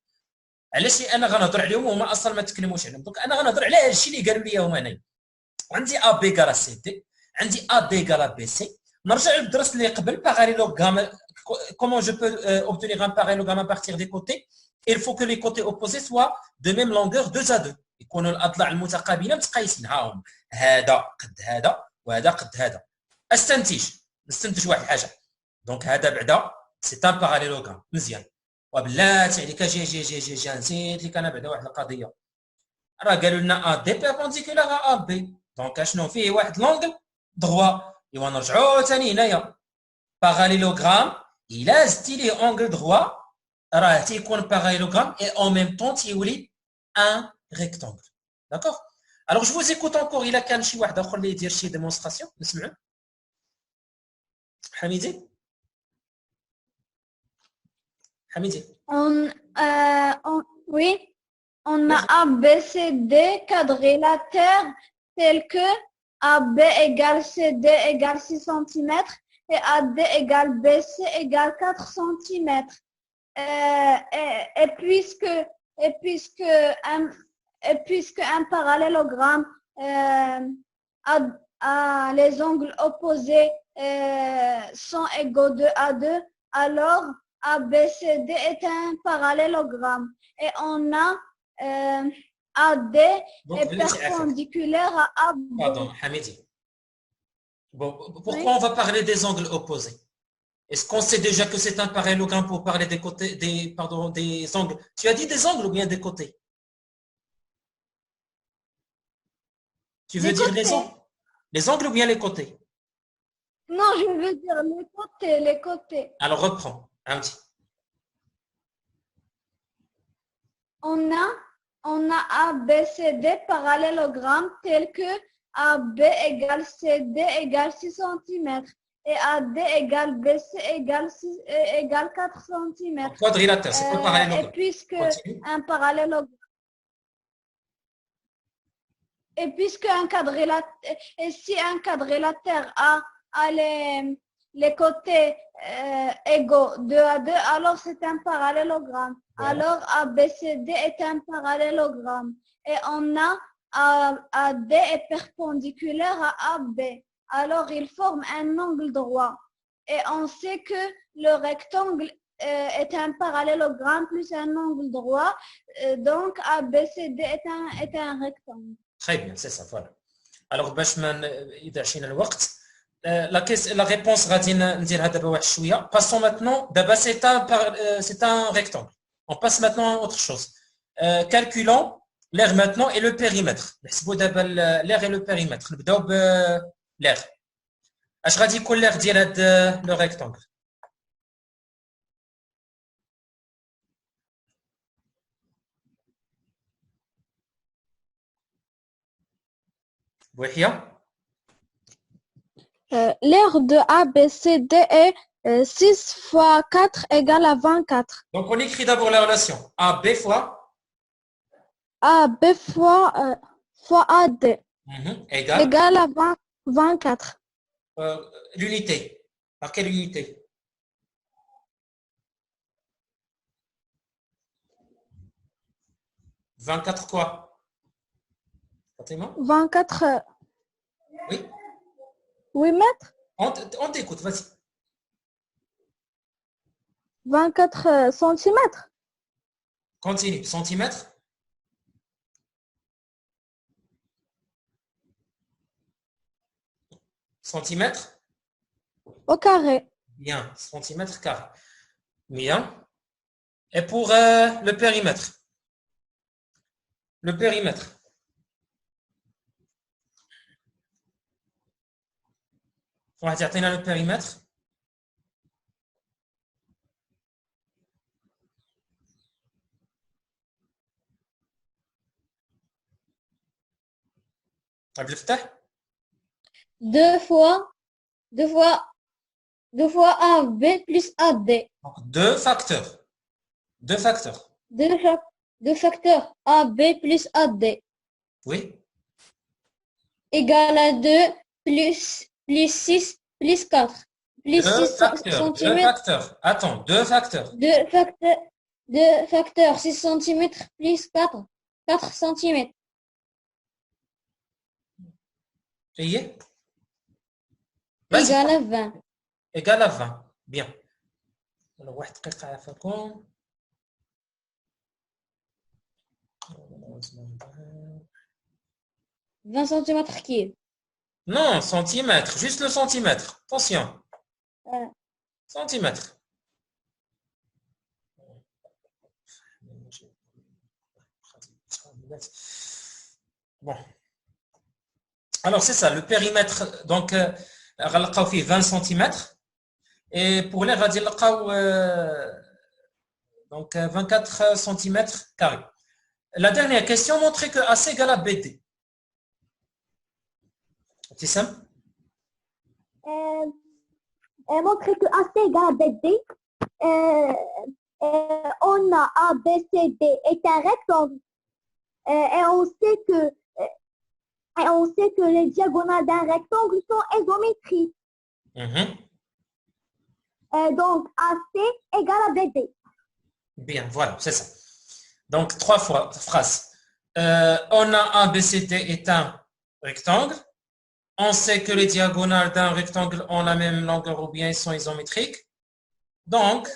علاش انا غنهضر عليهم وهما اصلا ما تكلموش عليهم. دونك انا غنهضر على هذا الشيء اللي قالوا لي هما هنايا. عندي ا بي غالا سي دي عندي ا دي غالا بي سي. نرجع للدرس اللي قبل باراليلوغرام. comment je peux obtenir un parallélogramme à partir des côtés? Il faut que les côtés opposés soient de même longueur 2 à 2. يكونوا الاضلاع المتقابله متقايسين. ها هم هذا قد هذا وهذا قد هذا. نستنتج واحد الحاجه. دونك هذا بعدا سي ان باراليلوغرام. مزيان. وبلاتي عليك جي نسيت لك انا بعدا واحد القضيه. راه قالوا لنا ا دي بيربونديكولار ا بي. دونك اشنو فيه واحد لونغل دغوا. ايوا نرجعوا ثاني هنايا. باراليلوغرام الا زدتي ليه اونغل دغوا راه تيكون باراليلوغرام اي اون ميم طون تيولي ان ريكتونغل. داكوغ. الوغ جو فوز ايكوت انكور الا كان شي واحد اخر اللي يدير شي ديمونستراسيون نسمعوا. حميدي Oui, on a ABCD quadrilatère tel que AB égale CD égale 6 cm et AD égale BC égale 4 cm. Et puisque un parallélogramme a les angles opposés sont égaux 2 à 2, alors ABCD est un parallélogramme. Et on a AD Donc, est perpendiculaire à AB. Pardon, Hamidi. Bon, pourquoi on va parler des angles opposés? Est-ce qu'on sait déjà que c'est un parallélogramme pour parler des côtés, des angles? Tu as dit des angles ou bien des côtés? Tu veux dire les angles? Les angles ou bien les côtés? Non, je veux dire les côtés, les côtés. Alors reprends, un petit. On a ABCD parallélogramme tel que AB égale CD égale 6 cm et AD égale BC égale 4 cm. Quadrilatère, c'est quoi le parallélogramme? Et puisque si un quadrilatère a les côtés égaux 2 à 2, alors c'est un parallélogramme. Voilà. Alors ABCD est un parallélogramme. Et on a AD est perpendiculaire à AB. Alors il forme un angle droit. Et on sait que le rectangle est un parallélogramme plus un angle droit. Donc ABCD est un rectangle. Très bien, c'est ça, voilà. Alors, la réponse غادي نديرها دابا واحد شويه. Passons maintenant. D'abord, c'est un rectangle. On passe maintenant à autre chose. Calculons l'aire maintenant et le périmètre. نحسبوا دابا l'aire et le périmètre. نبداو l'aire. اش غادي يكون l'aire ديال هذا le rectangle؟ بوحيه. L'aire de ABCD est 6 fois 4 égale à 24. Donc, on écrit d'abord la relation AB fois AB fois AD égale à 24. L'unité. Par quelle unité? « 24 quoi? Fatima? 24. Oui. Oui, maître. On t'écoute, vas-y. 24 centimètres. Continue. Centimètres? Centimètres? Au carré. Bien. Centimètres carré. Bien. Et pour le périmètre? Le périmètre. واحد يعطينا le périmètre. عبد الفتاح. 2 fois AB plus AD. Deux facteurs. Deux facteurs. Deux facteurs AB plus AD. Oui. Égale à 2 plus 6 plus 4. Plus 6 cm. Deux facteurs. Attends, deux facteurs. Deux facteurs. 6 cm plus 4. 4 cm. Égale à 20. Égale à 20. Bien. Alors, واحد دقيقة عافاكم. « 20 cm cubes. Non, centimètre. Juste le centimètre. Attention. Centimètre. Bon. Alors, c'est ça. Le périmètre, donc, غنلقاو فيه 20 cm. Et pour l'air, غادي نلقاو donc 24 cm carrés. La dernière question montrait que AC égale à BD. C'est simple. Montrer que AC égale à BD. On a ABCD est un rectangle. Et on sait que les diagonales d'un rectangle sont isométriques. Donc AC égale à BD. Bien, voilà, c'est ça. Donc, 3 phrases. On a ABCD est un rectangle. On sait que les diagonales d'un rectangle ont la même longueur ou bien ils sont isométriques. Donc,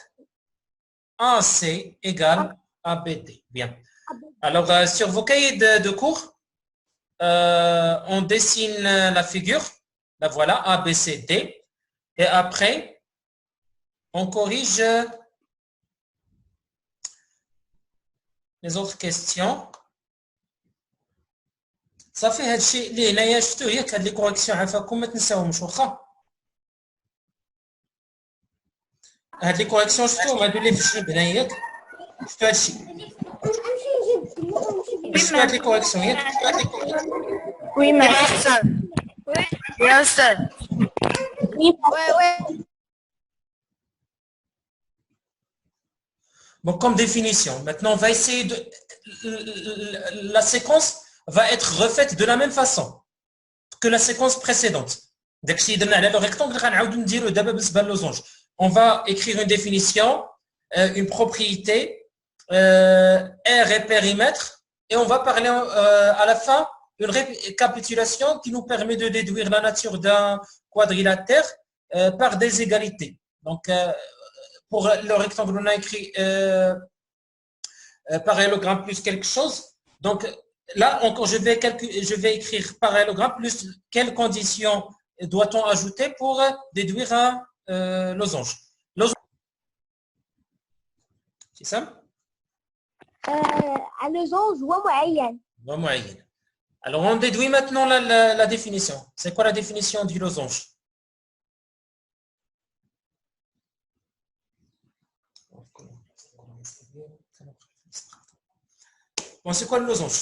AC égale à BD. Bien. Alors, sur vos cahiers de cours, on dessine la figure. La voilà, A, B, C, D. Et après, on corrige les autres questions. صافي هذا الشيء اللي هنايا شفتوه ياك هاد لي كوريكسيون عافاكم ما تنساوهمش واخا هاد لي كوريكسيون شفتوهم هادو اللي في الجنب هنايا ياك شفتو هاد الشيء شفتو هاد لي كوريكسيون ياك وي ما استاذ وي يا استاذ وي Bon, comme définition, maintenant on va essayer de la séquence va être refaite de la même façon que la séquence précédente. On va écrire une définition, une propriété, R et périmètre, et on va parler à la fin une récapitulation qui nous permet de déduire la nature d'un quadrilatère par des égalités. Donc, pour le rectangle, on a écrit parallélogramme plus quelque chose. Donc, là, encore, je vais écrire parallélogramme plus quelles conditions doit-on ajouter pour déduire un losange. C'est ça? Un losange ومعين. Alors, on déduit maintenant la définition. C'est quoi la définition du losange? Bon, c'est quoi le losange?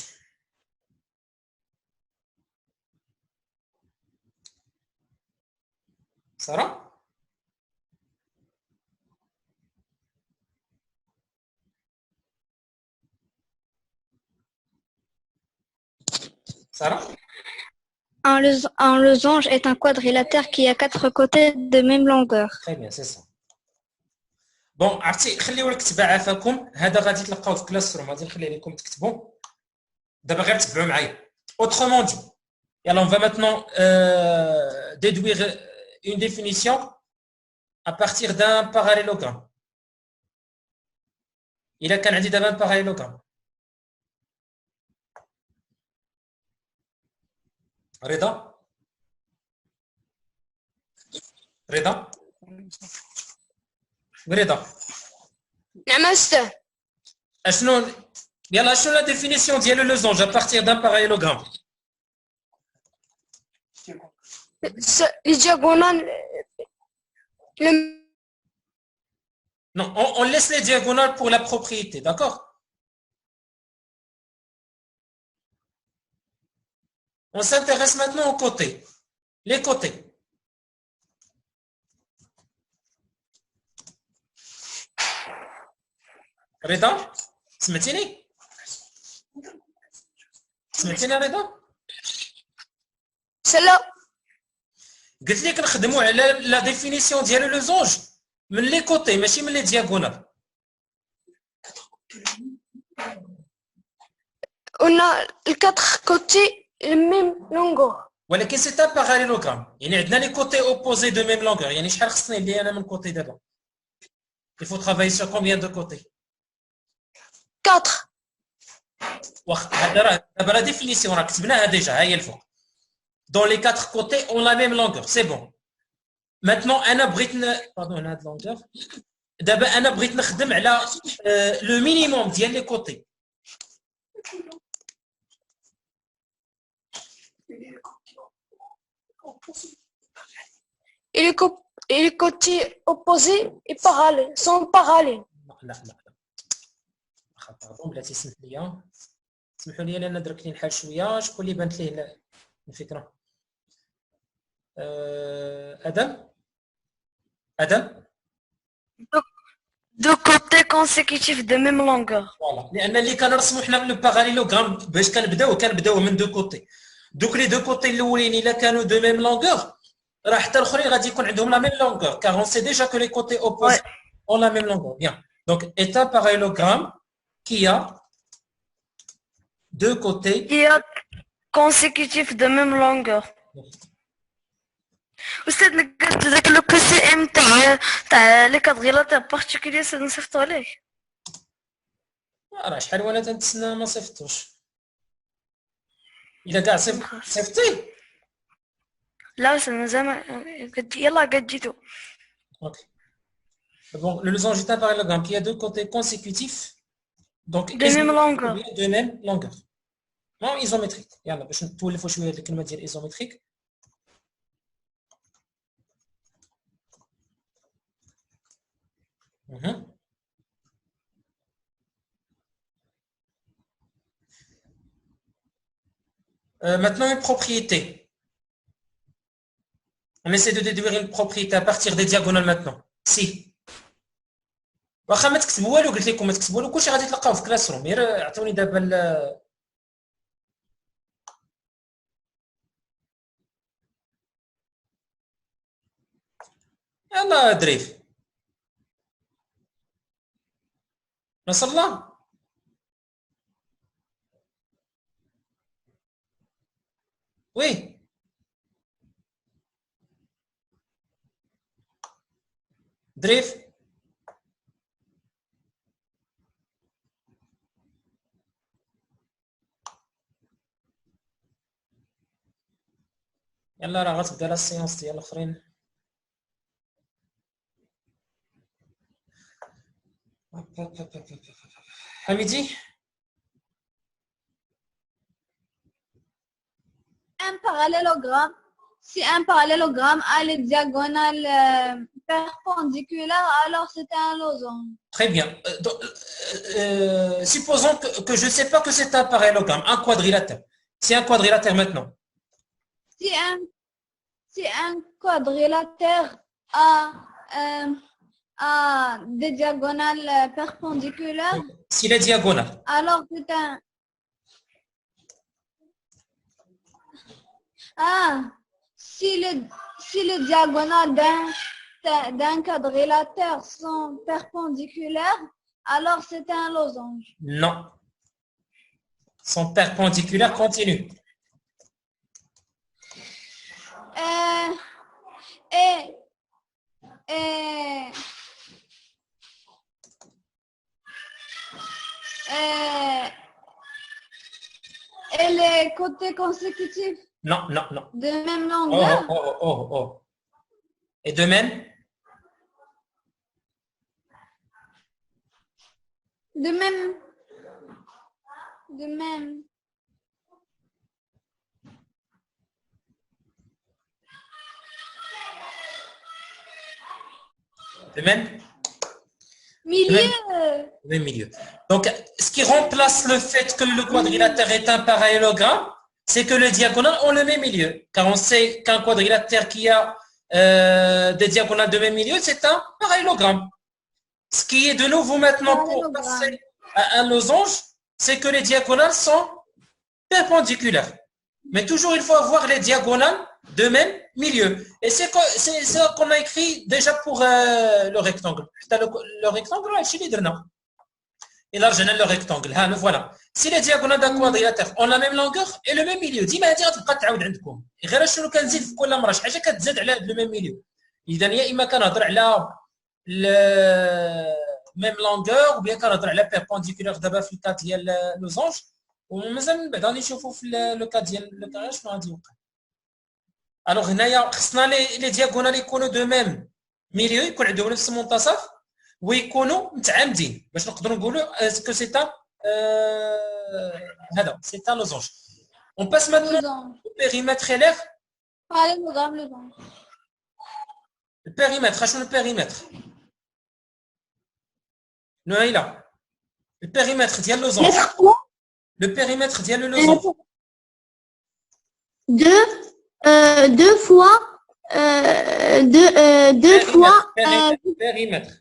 Sarah? Sarah? Un losange est un quadrilatère qui a 4 côtés de même longueur. Très bien, c'est ça. Bon, عرفتي خليو لك تبع عافاكم هذا غادي تلقاوه في كلاس روم غادي نخلي لكم تكتبوا دابا غير تبعوا معايا. Autrement dit, on va maintenant déduire une définition à partir d'un parallélogramme. Il a qu'un عندي دابا un parallélogramme. رضا؟ نعم استاذ شنو la définition ديال le losange à partir d'un parallélogramme? les diagonales Non, on laisse les diagonales pour la propriété, d'accord? On s'intéresse maintenant aux côtés. Les côtés. رضا سمعتيني رضا سلا قلت لك نخدموا على لا ديفينيسيون ديال لو زونج من لي كوتي ماشي من لي دياغونال. on a les 4 côtés la même longueur ولكن سي ان باراليلوغرام يعني عندنا لي كوتي اوبوزي دو ميم لونغور يعني شحال خصني ندير انا من كوتي دابا il faut travailler sur combien de côtés 4 واخا هذا راه دابا لا ديفينيسيون راه كتبناها ديجا ها هي الفوق dans les 4 côtés ont la même longueur c'est bon maintenant انا بغيت باردون هاد لونغور دابا انا بغيت نخدم على لو مينيموم ديال لي كوتي et les côtés opposés et parallèles sont parallèles. لا باردون بلاتي سمحوا لي لان درك لي الحال شويه شكون اللي بانت ليه الفكره ادم Deux côtés consécutifs de même longueur. فوالا لان اللي كنرسموا حنا لو باراليلوغرام باش كنبداو من دو كوتي دوك لي دو كوتي الاولين الا كانوا دو ميم لونغور راه حتى الاخرين غادي يكون عندهم لا ميم لونغور car on sait déjà que les côtés opposés ont la même longueur. Bien, donc est un parallélogramme qui a deux côtés consécutifs de même longueur. أستاذ قلت ذاك لو بي سي ام تاع لي كادغيلاتير بارتيكولير نصيفطو عليك. راه شحال وانا تنتسنى ما صيفطوش. الا كاع صيفطي لا زعما يلا قد جيتو. Ok. Bon, le losange est un parallélogramme qui a deux côtés consécutifs, donc De même longueur. de même longueur. Non, isométrique. يلا باش نتولفوا شويه هذه الكلمه ديال isométrique. Maintenant, une propriété. On essaie de déduire une propriété à partir des diagonales maintenant. Si. واخا ما تكتبوا والو، قلت لكم ما تكتبوا والو، كلشي غادي تلقاوه في كلاس روم، غير عطوني دابا يلا دريف نصر الله. وي دريف يلا راه غتبدا لا السيونس ديال الاخرين. حميدي un parallélogramme, si un parallélogramme a les diagonales perpendiculaires, alors c'est un losange. Très bien. Supposons que je ne sais pas que c'est un parallélogramme, un quadrilatère. C'est un quadrilatère maintenant. Si un quadrilatère a des diagonales perpendiculaires, Si les diagonales. alors c'est un... si les diagonales d'un quadrilatère sont perpendiculaires, alors c'est un losange. Non. Sont perpendiculaires continus. Et les côtés consécutifs Non, non, non. de même longueur. Oh. Et de même? De même. De même? Milieu. Donc, ce qui remplace le fait que le quadrilatère est un parallélogramme, c'est que les diagonales ont le même milieu. Car on sait qu'un quadrilatère qui a des diagonales de même milieu, c'est un parallélogramme. Ce qui est de nouveau maintenant pour passer à un losange, c'est que les diagonales sont perpendiculaires. Mais toujours, il faut avoir les diagonales de même milieu. Et c'est ça qu'on a écrit déjà pour le rectangle. Le rectangle, et là, je le rectangle. Voilà. Si les diagonales d'un quadrilatère ont la même longueur et le même milieu, ديما هذه غتبقى تعاود عندكم. غير شنو كنزيد في كل مره شي حاجه كتزاد على هذا لو ميم. اذا يا اما كنهضر على ميم لونغور ou bien كنهضر على بيربونديكولار دابا في الكا ديال لوزونج ومازال من بعد غادي نشوفوا في لو كا ديال لو كا شنو غادي يوقع. الوغ هنايا خصنا لي دياغونال يكونوا دو ميم ميليو، يكون عندهم نفس المنتصف ويكونوا متعامدين باش نقدروا نقولوا اسكو سي تا هذا سي تا لوزونج. On passe maintenant au périmètre LR. Parallélogramme, losange. Le périmètre, شنو البيريمتر؟ نهيلة البيريمتر ديال لوزونج. Le périmètre ديال لوزونج. Deux fois périmètre.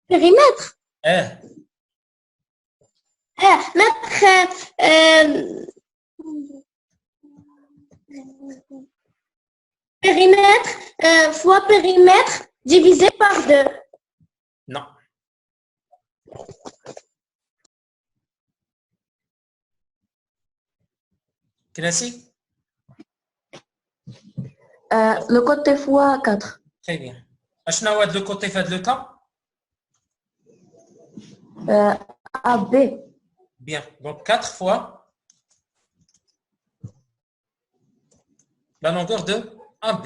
périmètre. Périmètre fois périmètre divisé par 2. Non. Classique. Le côté fois 4. Très bien. شنو هو هذا لو كوتي في هذا لو كا؟ AB. Bien. Donc 4 fois la longueur de AB.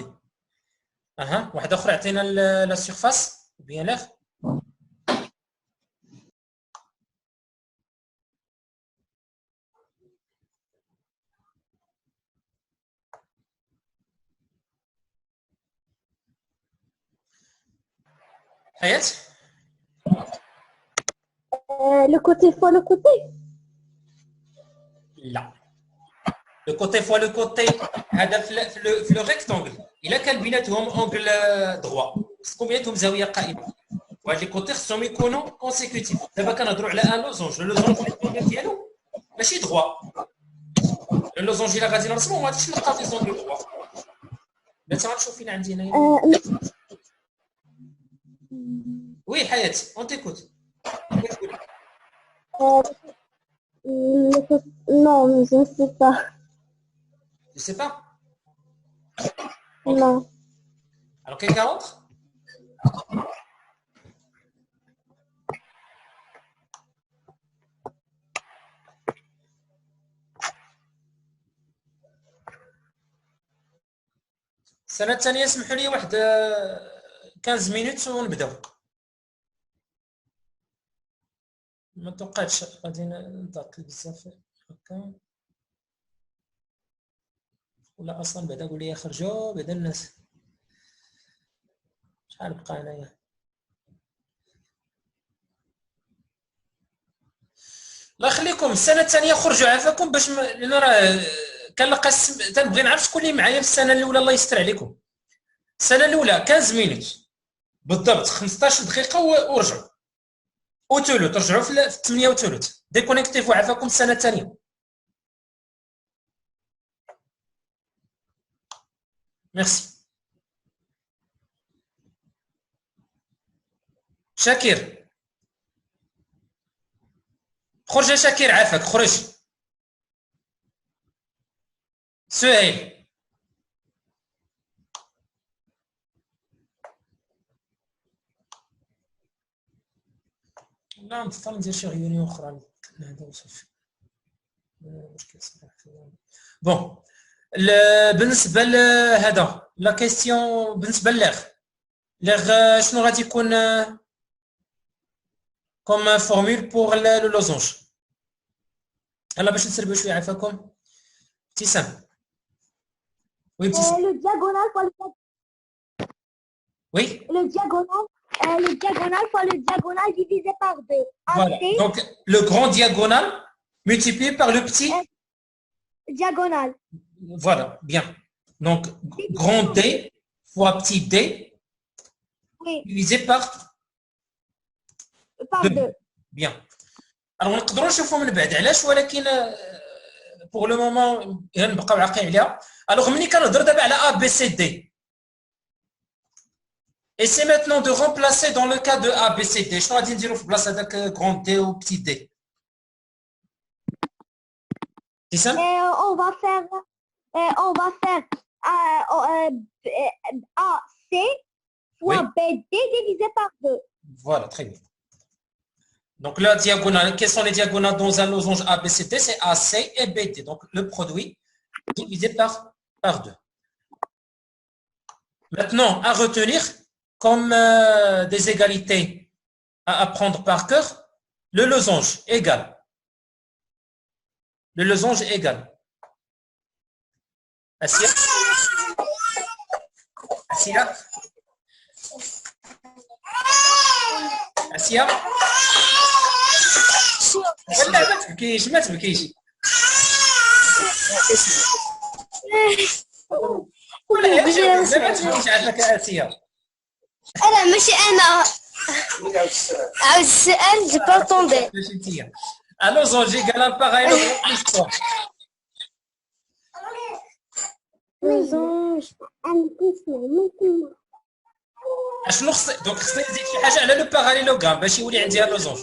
واحدة أخرى عطينا la surface ou bien l'air. Hayat? Le côté fois le côté. Là. Le côté fois le côté. Le rectangle. Il a quel بيناتهم angle droit. Combien de زاوية قائمة. وهاد لي كوتي خصهم يكونوا كونسيكوتيف. دابا كنهضروا على ان لوزونج. لو لوزونج الانجل ديالو ماشي دروا. لو لوزونج الا غادي نرسمو ما غاديش نلقاو في زونغل دروا. لا تا غنشوف فين عندي هنايا. وي حياتي اون تيكوت. Non, je ne sais pas. Je sais pas. Non. Alors quelqu'un d'autre? السنة الثانية سمحوا لي واحد 15 مينوت ونبداو. ما توقعتش غادي نطاطل بزاف هكا ولا اصلا بعدا قول لي خرجوا بعدا الناس. شحال بقى هنايا؟ الله يخليكم السنة الثانية خرجوا عافاكم باش لأن راه كنلقى تنبغي نعرف شكون اللي معايا في السنة الأولى. الله يستر عليكم. السنة الأولى 15 مينوت بالضبط 15 دقيقة ورجعوا وثلث. ترجعوا في 8 وثلث. ديكونيكتيفوا عافاكم السنة الثانية. ميرسي. شاكر خرج يا شاكر عافاك خرج. سهيل لا نضطر ندير شي ريونيون اخرى هذا وصافي. مشكل بون. بالنسبه لهذا لا كيستيون بالنسبه لغ شنو غادي يكون كوم فورمول بور لو لوزونج. يلا باش نسربوا شويه عافاكم. ابتسام. وي ابتسام. Le diagonal fois le Oui. Le diagonal fois le diagonal divisé par 2. Voilà. Donc le grand diagonal multiplié par le petit diagonal. Voilà, bien. Donc grand D fois petit d divisé par 2. Bien. Alors نقدروا نشوفوا من بعد علاش ولكن pour le moment غنبقاو عاقلين عليها. Alors ملي كنهضر دابا على A B C D. Essayez maintenant de remplacer dans le cas de A, B, C, D. Je vais dire que place avec grand D ou petit D. C'est ça? On va faire AC fois BD divisé par 2. Voilà, très bien. Donc la diagonale, quelles sont les diagonales dans un losange A, B, C, D? C'est AC et BD. Donc le produit divisé par 2. Maintenant, à retenir comme des égalités à apprendre par cœur, le losange égal. Le losange égal. Assia. Assia. Assia. ولا ما تبكيش ما تبكيش. ولا ما تبكيش عافاك اسيا. انا ماشي انا عاود السؤال جي با طوندي. ماشي انتيا. الو زوج ايكال ان باغاي لو لوزونج اشنو خصني دونك خصني نزيد شي حاجه على لو باراليلوغرام باش يولي عندي لوزونج.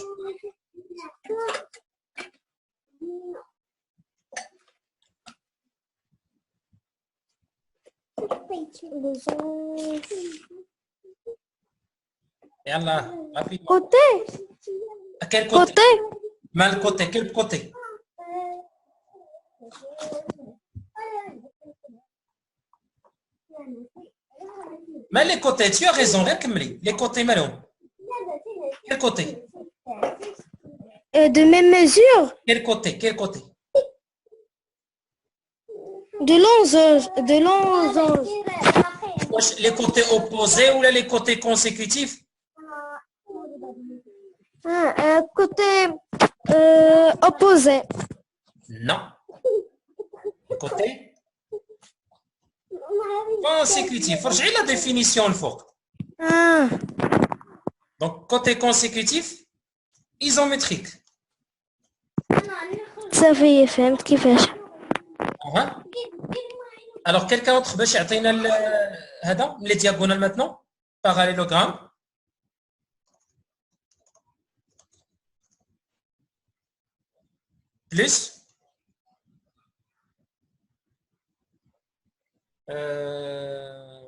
يلا رابيد côté quel côté? Côté. Mal côté, quel côté? Mais les côtés, tu as raison, les côtés malheureusement. Quel côté? De même mesure. Quel côté? Quel côté? De losange. De losange. Les côtés opposés ou les côtés consécutifs? Côté opposé. Non. Le côté consécutif. Regardez la définition le fort. Donc, côté consécutif, isométrique. Ça fait فهمت كيفاش. Alors, quelqu'un d'autre باش يعطينا هذا les diagonales maintenant, parallélogramme. Plus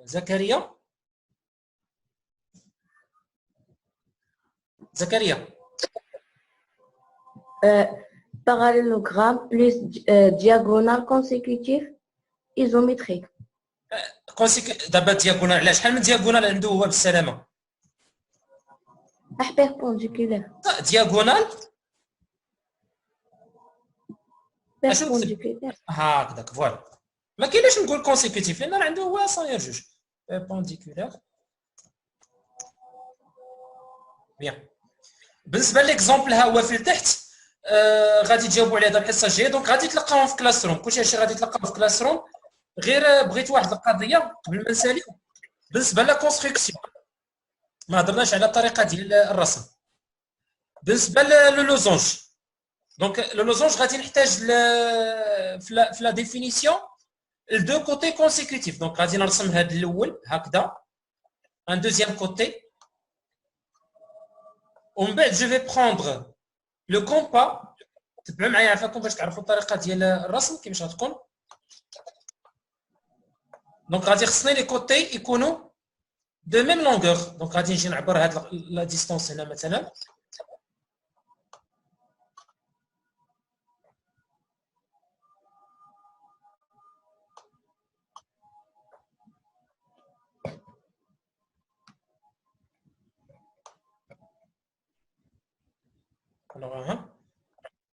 Zakaria. Parallélogramme plus diagonale consécutive isométrique. دابا diagonale علاش شحال من diagonale عنده هو بالسلامه؟ Perpendiculaire. diagonale Perpendiculaire. هكذاك فوالا. ما كاينلاش نقول كونسيكوتيف لان راه عنده هو صاير جوج بيربونديكولار. بيان. بالنسبه ليكزومبل ها هو في التحت غادي تجاوبوا عليه هذا الحصه الجايه. دونك غادي تلقاهم في كلاس روم، كلشي هادشي غادي تلقاوه في كلاس روم. غير بغيت واحد القضيه قبل ما نساليو بالنسبه لا كونستركسيون. ما هضرناش على الطريقه ديال الرسم. بالنسبه لو لوزونج، دونك لو لوزونج غادي نحتاج في لا ديفينيسيون الدو كوتي كونسيكوتيف. دونك غادي نرسم هذا الاول هكذا، ان دوزيام كوتي، ومن بعد جو في بروندر لو كومبا. تبعوا معايا عافاكم باش تعرفوا الطريقه ديال الرسم كيفاش غتكون. دونك غادي خصني لي كوتي يكونوا دو ميم لونغور. دونك غادي نجي نعبر هاد لا ديستونس هنا مثلا.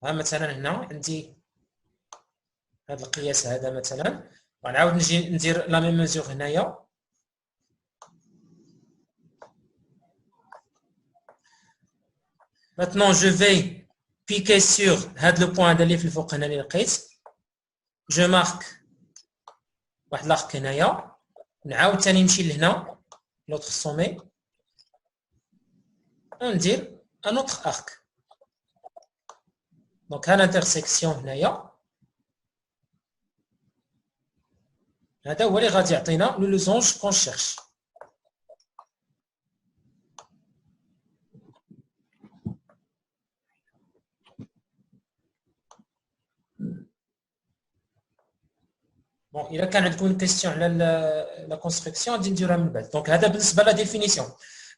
ها مثلا هنا عندي هذا القياس هذا مثلا، ونعاود نجي ندير لا ميم ميزور هنايا. Maintenant je vais piquer sur هذا لو بوين هذا اللي في الفوق هنا اللي لقيت. جو مارك واحد لارك هنايا، نعاود ثاني نمشي لهنا لوطخ سومي وندير ان اوتر ارك. دونك ها الانترسيكسيون هنايا، هذا هو اللي غادي يعطينا لو لوزونج كون شيرش. بون الا كان عندكم كيستيون على لا كونستركسيون غادي نديرها من بعد. دونك هذا بالنسبه لا ديفينيسيون.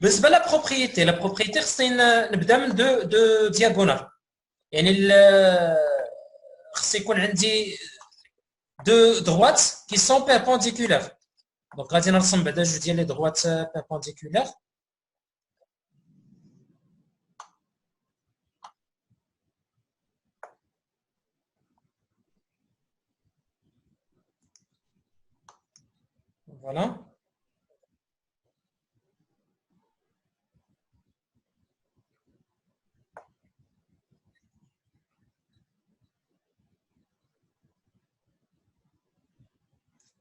بالنسبه لا بروبريتي، لا بروبريتي خصني نبدا من دو دياغونال، يعني خص يكون عندي دو دروات كي سون بيربونديكولار. دونك غادي نرسم بعدا جوج ديال لي دروات بيربونديكولار. فوالا.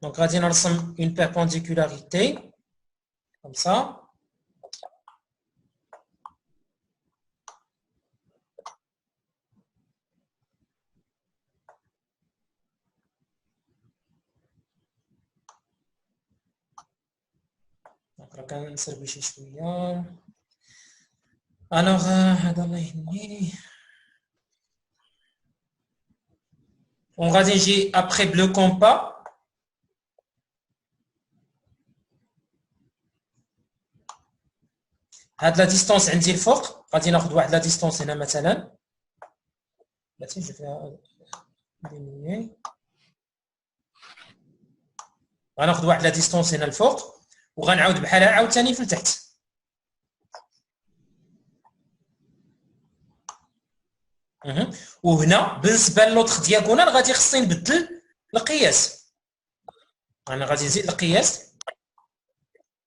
Donc, غادي نرسم une perpendicularité comme ça. Donc, راه كنسربي شي شويه. Alors هذا الله يهني. On غادي نجي après bleu compas. هاد لا ديستونس عندي الفوق غادي ناخذ واحد لا ديستونس هنا مثلا بلاتي جو فيها ديميني غناخذ واحد لا ديستونس هنا الفوق وغنعاود بحالها عاوتاني في التحت وهنا بالنسبه للوطخ دياغونال غادي خصني نبدل القياس انا غادي نزيد القياس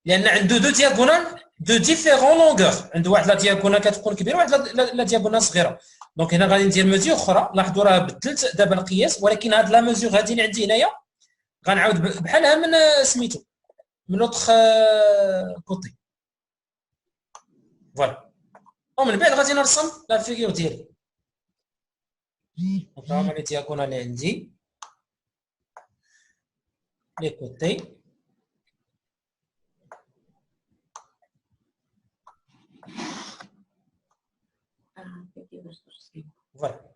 لان عنده دو دياغونال دو ديفيرون لونغور عنده واحد لا دياغونال كتكون كبيره وواحد لا دياغونال صغيره دونك هنا غادي ندير ميزور اخرى لاحظوا راه بدلت دابا القياس ولكن هاد لا ميزور هادي اللي عندي هنايا غنعاود بحالها من سميتو من لوطخ كوتي فوالا ومن بعد غادي نرسم لا فيغور ديالي دونك هما لي دياغونال اللي عندي لي كوتي فوالا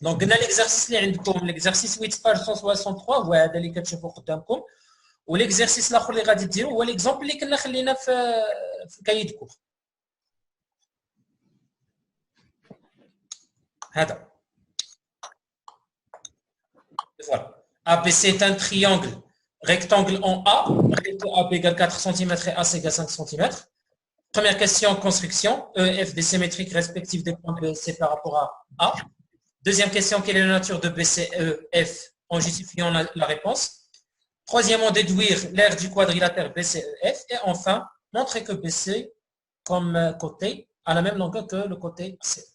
دونك قلنا ليكزارسيس اللي عندكم ليكزارسيس 8 باج 163 هو هذا اللي كتشوفوا قدامكم وليكزارسيس الاخر اللي غادي ديروا هو ليكزامبل اللي كنا خلينا في كايد كور هذا voilà ABC est un triangle rectangle en A AB égale 4 cm et AC égale 5 cm. Première question, construction. EF des symétriques respectives des points BC par rapport à A. Deuxième question, quelle est la nature de BCEF en justifiant la réponse. Troisièmement, déduire l'aire du quadrilatère BCEF. Et enfin, montrer que BC comme côté a la même longueur que le côté C.